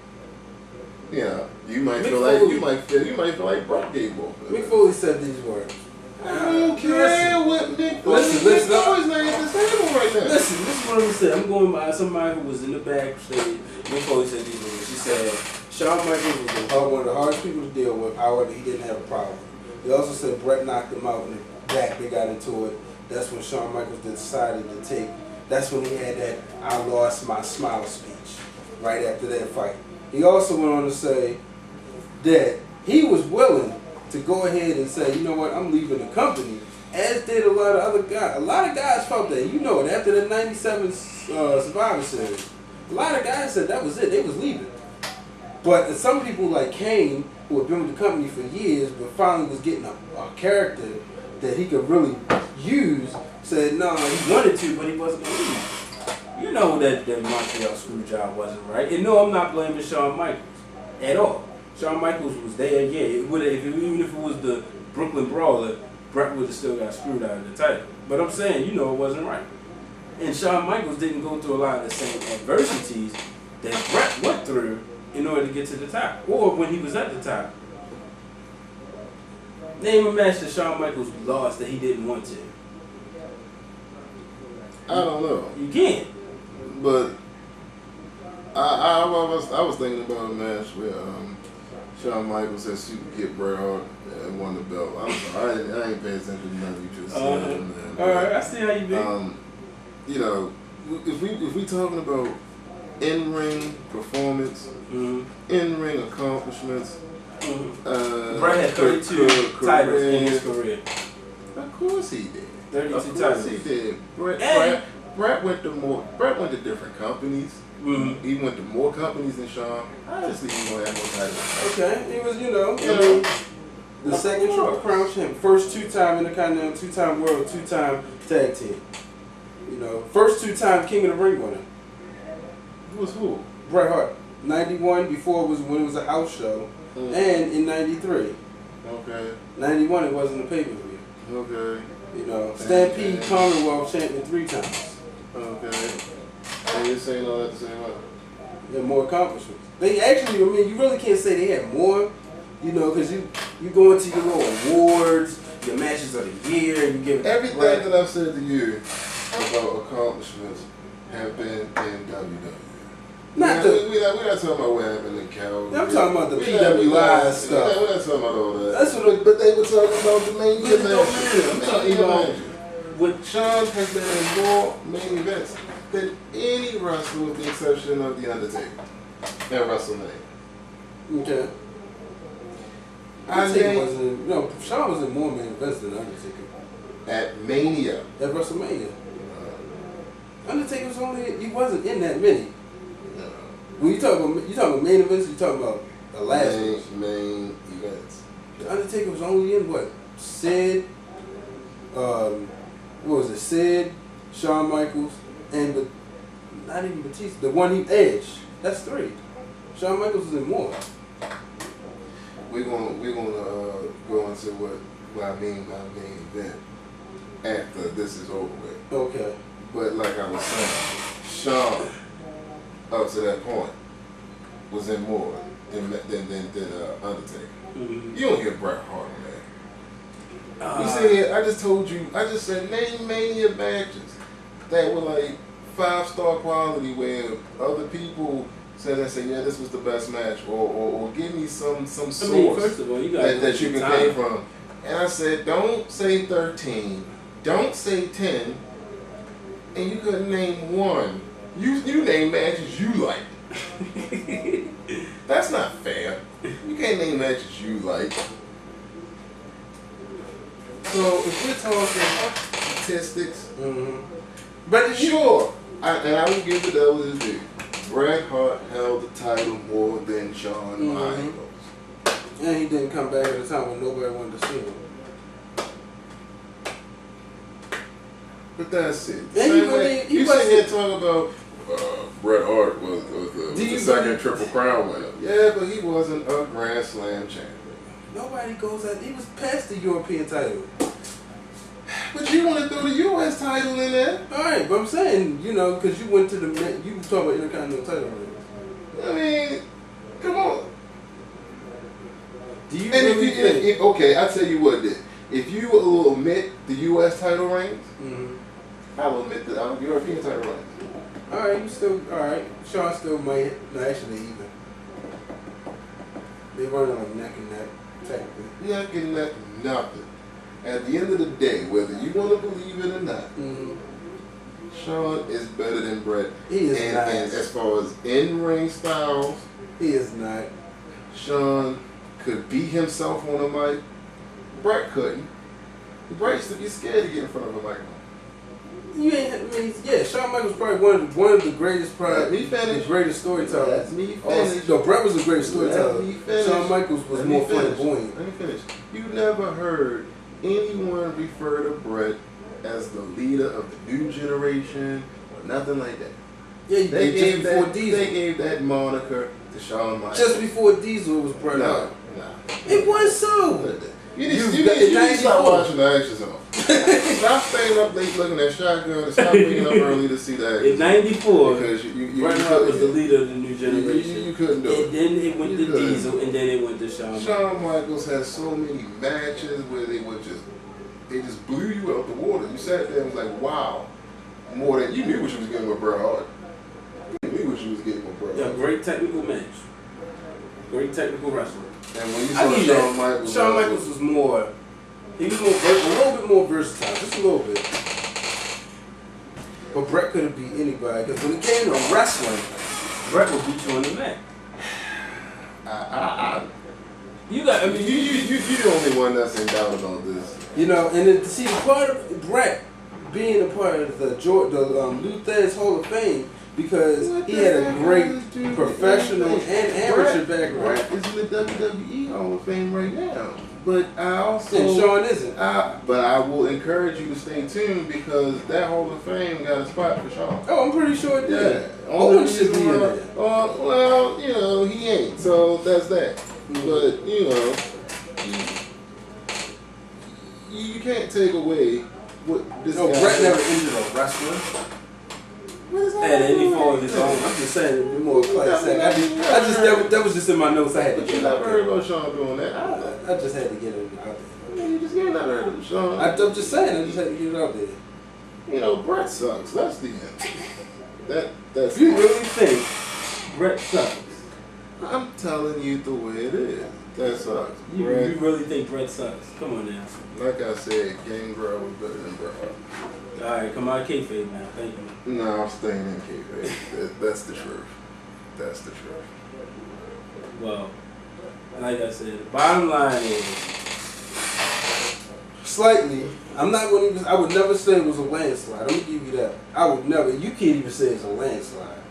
C: You know, you might feel like Bret gave more for the
B: Mick
C: business.
B: Foley said these words.
C: I don't care what Mick Foley.
B: Listen,
C: Mick Foley's not at the table right now.
B: Listen, this is what I'm gonna say. I'm going by somebody who was in the backstage. Mick Foley said these words. She said, Shawn Michaels was one of the hardest people to deal with. However, he didn't have a problem. He also said Bret knocked him out in the back. They got into it. That's when Shawn Michaels decided to take. That's when he had that "I lost my smile" speech right after that fight. He also went on to say that he was willing to go ahead and say, you know what, I'm leaving the company, as did a lot of other guys. A lot of guys felt that, you know it, after the 97 Survivor Series. A lot of guys said that was it, they was leaving. But some people like Kane, who had been with the company for years, but finally was getting a character that he could really use, said no, he wanted to, but he wasn't going to leave. You know that Montreal screw job wasn't right. And no, I'm not blaming Shawn Michaels at all. Shawn Michaels was there, yeah. Even if it was the Brooklyn Brawler, Bret would have still got screwed out of the title. But I'm saying, you know, it wasn't right. And Shawn Michaels didn't go through a lot of the same adversities that Bret went through in order to get to the top, or when he was at the top. Name a match that Shawn Michaels lost that he didn't want to.
C: I don't know.
B: You can't.
C: But I was thinking about a match where Shawn Michaels said she could get Bret Hart and won the belt. I'm sorry, I ain't paying attention to nothing you just said.
B: All right, I see how you been.
C: You know, if we talking about in-ring performance, in-ring accomplishments,
B: Bret had 32 titles in his career.
C: Of course he did.
B: 32
C: of course
B: titles.
C: he did. Bret went to different companies.
B: Mm-hmm.
C: He went to more companies than Shawn. Obviously, he gonna have more titles.
B: Okay, he was, you know, the second Triple Crown champ, first 2-time Intercontinental, 2-time World, 2-time Tag Team. You know, first 2-time King of the Ring winner.
C: Who?
B: Bret Hart. 91 before when it was a house show, and in 93.
C: Okay.
B: 91 it wasn't a pay-per-view.
C: Okay.
B: You know, Stampede Commonwealth champion 3 times.
C: Okay. And you're saying all that the same way?
B: They had more accomplishments. They actually, I mean, you really can't say they had more, you know, because you go into your little awards, your matches of the year, and you give
C: everything that I've said to you about accomplishments have been in WWE. We're not talking about what happened in Calgary.
B: I'm talking about the PWI stuff.
C: We're not talking about all that.
B: That's what.
C: But they were talking about the main event.
B: I'm talking about
C: what Shawn has been in more main events than any wrestler, with the exception of The Undertaker at WrestleMania.
B: Okay. Shawn was in more main events than Undertaker.
C: At Mania.
B: At WrestleMania. Undertaker he wasn't in that many. When you talk about main events, you talk about the last
C: main events.
B: The Undertaker was only in what? Sid, what was it? Sid, Shawn Michaels, and not even Batista. The one he Edge. That's 3. Shawn Michaels was in more.
C: We're gonna go into what I mean by main event after this is over with.
B: Okay.
C: But like I was saying, Shawn, up to that point, was in more than Undertaker.
B: Mm-hmm.
C: You don't hear Bret Hart on that. You said, I just said name Mania matches that were like 5-star quality where other people said and say, yeah, this was the best match, or give me some source
B: first of all, you got
C: that you can came from. And I said, don't say 13, don't say 10, and you couldn't name one. You name matches you like. That's not fair. You can't name matches you like. So if we're talking statistics, but sure, and I will give the devil his due. Bret Hart held the title more than Shawn Michaels.
B: And he didn't come back at a time when nobody wanted to see him.
C: But that's it.
B: And
C: you sit here and talk about Bret Hart was the second Triple Crown winner. Yeah, but he wasn't a Grand Slam champion.
B: Nobody goes out. He was past the European title.
C: But you want to throw the U.S. title in there?
B: All right, but I'm saying, because you went to you talking about Intercontinental title.
C: I mean, come on.
B: Do you
C: and
B: really think?
C: Okay, I'll tell you what then. If you will omit the U.S. title reigns, I'll omit the European title reigns.
B: All right, Shawn still might, actually either. They running on neck and neck, technically.
C: Neck and neck, nothing. At the end of the day, whether you want to believe it or not, Shawn is better than Bret.
B: He is not.
C: And as far as in-ring styles,
B: he is not.
C: Shawn could beat himself on a mic. Bret couldn't. Bret used to be scared to get in front of a microphone.
B: Shawn Michaels probably one of the greatest, the greatest storytellers.
C: Let me finish.
B: No, Bret was the greatest storyteller. Shawn Michaels was more flamboyant.
C: Let me finish. You never heard anyone refer to Bret as the leader of the new generation or nothing like that.
B: Yeah, they gave
C: that moniker to Shawn Michaels.
B: Just before Diesel, it was Bret Hart.
C: No.
B: It was so.
C: You need to stop watching the Action Zone. Stop staying up late looking at Shotgun and stop waking up early to see the Action
B: In '94,
C: because
B: Bret Hart was the leader of the new generation.
C: You couldn't do it.
B: And then it went to Diesel, and then it went to Shawn Michaels.
C: Shawn Michaels had so many matches where they just blew you out the water. You sat there and was like, wow. More than you knew what you was getting with Bret Hart. You knew what you was getting with Bret Hart.
B: Yeah, great technical match. Great technical wrestler.
C: And when you saw Shawn Michaels,
B: Shawn Michaels was more. He was a little bit more versatile, just a little bit. But Bret couldn't beat anybody because when it came to wrestling, Bret would beat you on the mat.
C: You're the only one that's in doubt about this.
B: And then, see, the part of Bret being a part of the Lou Thesz Hall of Fame because he had a great professional and amateur background.
C: Bret is in the WWE Hall of Fame right now. But I also...
B: And Shawn isn't.
C: But I will encourage you to stay tuned because that Hall of Fame got a spot for Shawn.
B: Oh, I'm pretty sure it did.
C: Yeah.
B: Owen should be in there.
C: Well, he ain't. So that's that. But, you can't take away what this guy...
B: No, Bret never injured a wrestler. At any form of his own. I'm just saying it'd be more classic. That was just in my notes. I had to
C: But
B: get
C: you
B: it out
C: never heard about Shawn doing that.
B: I just had to get it out there.
C: You just never heard of Shawn.
B: I'm just saying. I just had to get it out there.
C: Bret sucks. That's the end. That's
B: You really think Bret sucks?
C: I'm telling you the way it is. That sucks.
B: You really think Bret sucks? Come on now.
C: Like I said, Gangrel was better than Bret Hart.
B: All right, come on, kayfabe now. Thank you.
C: No, I'm staying in kayfabe. That's the truth. That's the truth.
B: Well, like I said, the bottom line is slightly. I would never say it was a landslide. I'm gonna give you that. I would never. You can't even say it's a landslide.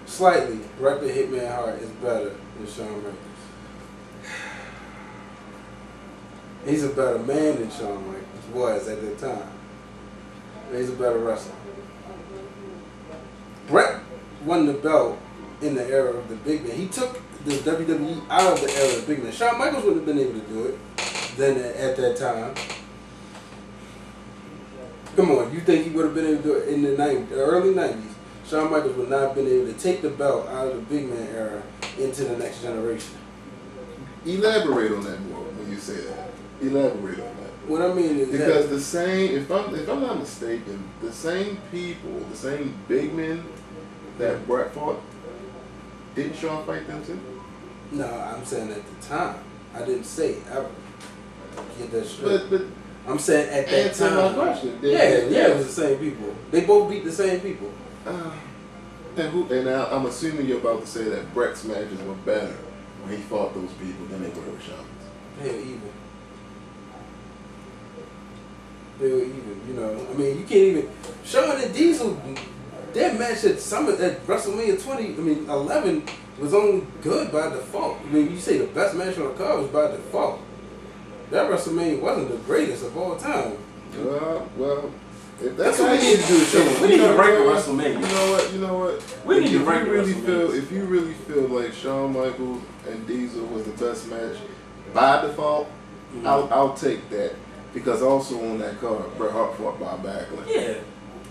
B: Slightly, Bret the Hitman Hart is better than Shawn Michaels. He's a better man than Shawn Michaels was at that time. And he's a better wrestler. Bret won the belt in the era of the big man. He took the WWE out of the era of the big man. Shawn Michaels wouldn't have been able to do it then at that time. Come on, you think he would have been able to do it in the early 90s? Shawn Michaels would not have been able to take the belt out of the big man era into the next generation.
C: Elaborate on that more when you say that. Elaborate on that.
B: What I mean is
C: because the same, if I'm not mistaken, the same people, the same big men that Bret fought, Didn't Shawn fight them too?
B: No, I'm saying at the time. I didn't say ever. Get that straight.
C: But
B: I'm saying at that
C: answer
B: time.
C: my question.
B: Yeah, it was the same people. They both beat the same people.
C: And now I'm assuming you're about to say that Bret's matches were better when he fought those people than they were with Shawn's.
B: They were even. They were even, you know. I mean, you can't even. Shawn and Diesel, their match at WrestleMania 11 was only good by default. I mean, you say the best match on the card was by default. That WrestleMania wasn't the greatest of all time.
C: Well, if
B: that's what we need to do. Show. We need to rank WrestleMania.
C: You know what?
B: We need to rank WrestleMania.
C: If you really feel like Shawn Michaels and Diesel was the best match by default, I'll take that. Because also on that card, Bret Hart fought Bob Backlund.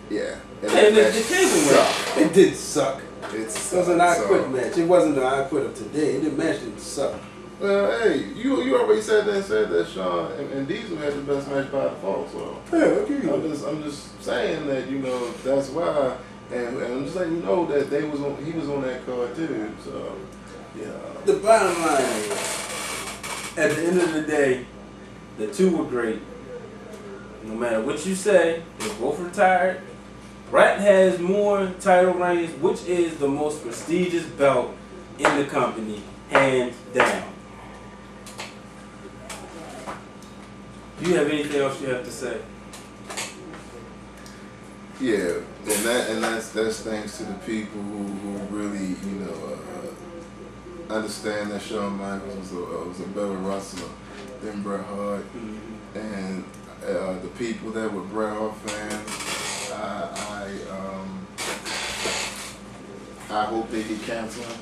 C: Yeah.
B: And the cable match, it did suck. It was an I Quit match. It wasn't the I Quit of today. The match didn't suck.
C: Well, hey, you already said that Shawn and Diesel had the best match by default. So
B: yeah, okay.
C: I'm just saying that, you know, that's why, and I'm just letting you know that he was on that card too. So yeah.
B: The bottom line is, at the end of the day, the two were great. No matter what you say, they're both retired. Bret has more title reigns, which is the most prestigious belt in the company, hands down. Do you have anything else you have to say?
C: Yeah, and that's thanks to the people who really, you know, understand that Shawn Michaels was a better wrestler than Bret Hart, and the people that were Bret Hart fans, I hope they get canceled.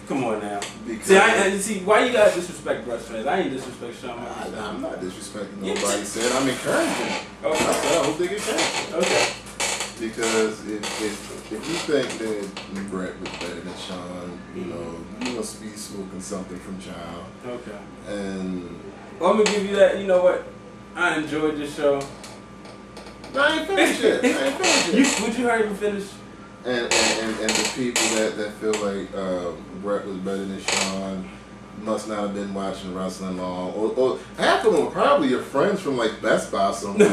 B: Come on now.
C: Because
B: See, why you gotta disrespect Bret fans? I ain't disrespect Shawn Michaels.
C: I'm not disrespecting nobody. Said I'm encouraging them.
B: Okay.
C: I said I hope they get canceled.
B: Okay.
C: Because if you think that Bret was better than Shawn, you know, you must be smoking something from child.
B: Okay.
C: And
B: well, I'm gonna give you that. You know what? I enjoyed this show.
C: No, I ain't finished yet.
B: Would you hurry and finish?
C: And the people that feel like Bret was better than Shawn must not have been watching wrestling long, or half of them are probably your friends from like Best Buy somewhere.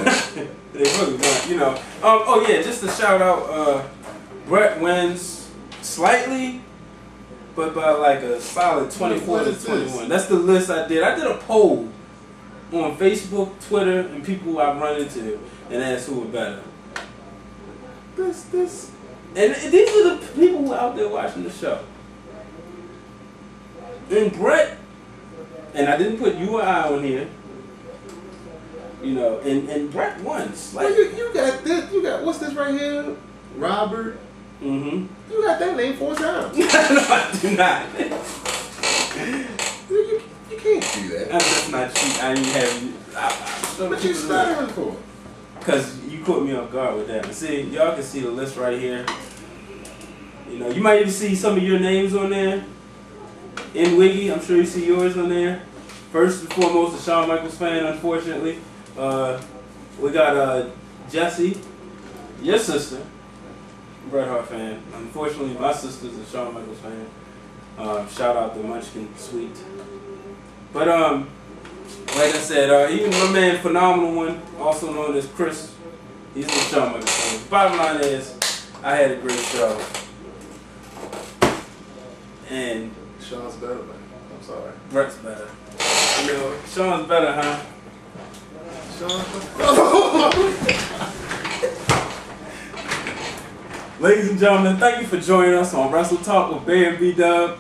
B: They really weren't, you know. Oh yeah, just to shout out, Bret wins slightly, but by like a solid 24 to 21. That's the list I did. I did a poll on Facebook, Twitter, and people I've run into, and asked who were better. And these are the people who are out there watching the show. And Bret, and I didn't put you or I on here, you know, and Bret won.
C: Like, you got this, you got, what's this right here? Robert.
B: Mm-hmm.
C: You got that name 4 times.
B: No, I do not.
C: You can't do that.
B: That's not cheap. I didn't have you.
C: What you stuttering for?
B: Because you caught me off guard with that. But see, y'all can see the list right here. You know, you might even see some of your names on there. In Wiggy, I'm sure you see yours on there. First and foremost, a Shawn Michaels fan, unfortunately. We got Jessie, your sister, Bret Hart fan. Unfortunately, my sister's a Shawn Michaels fan. Shout out to Munchkin Sweet. But like I said, even my man, Phenomenal One, also known as Chris, he's a Shawn Michaels fan. Bottom line is, I had a great show. And
C: Shawn's better, man. I'm sorry.
B: Bret's better. You know, Shawn's better, huh? Ladies and gentlemen, thank you for joining us on Wrestle Talk with Bear and BDuB.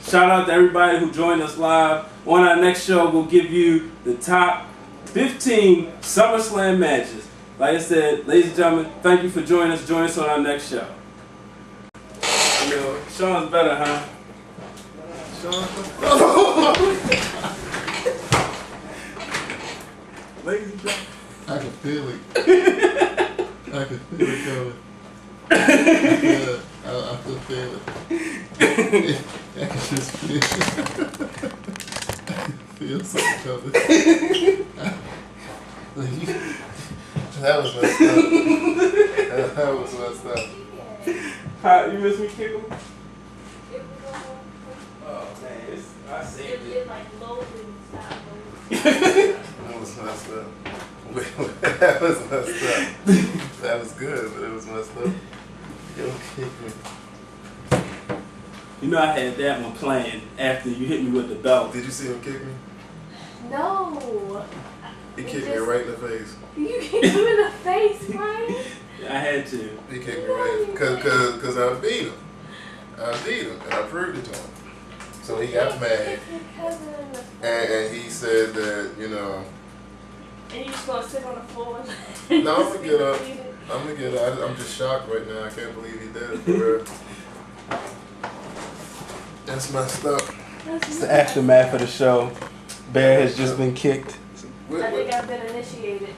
B: Shout out to everybody who joined us live. On our next show, we'll give you the top 15 SummerSlam matches. Like I said, ladies and gentlemen, thank you for joining us. Join us on our next show. You know, Shawn's better, huh? Ladies and gentlemen.
C: I can feel it. I can feel it coming. I can feel it. I can just feel it. I can feel something coming. That was messed up. That was messed up.
B: How, you miss me kick him? Oh man, I saved it.
E: Like loading style.
C: That was messed up. That was messed up. That was good, but it was messed up. Yo, kick me.
B: You know I had that one playing after you hit me with the belt.
C: Did you see him kick me?
E: No.
C: He kicked me right in the face.
E: You kicked him in the face, right?
B: I had to.
C: He kicked me right because I beat him. I beat him and I proved it to him. So he got mad and he said that, you know.
E: And you just gonna sit on the floor?
C: No, I'm gonna get up. I'm gonna get up. I'm just shocked right now. I can't believe he did it for real. That's messed up.
B: It's the aftermath of the show. Bear has just been kicked.
E: I think I've been initiated.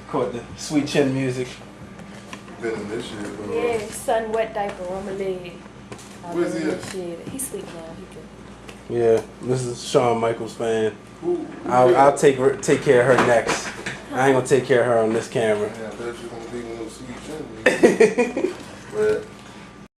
B: Caught the sweet chin music.
C: Been initiated, bro.
E: Yeah, sun wet diaper on my leg.
C: Where's he at?
E: Initiated. He's asleep now. He good.
B: Yeah, this is Shawn Michaels fan. I'll take care of her next. I ain't gonna take care of her on this camera.
C: Yeah, I bet you're gonna be one of those sweet chin music. But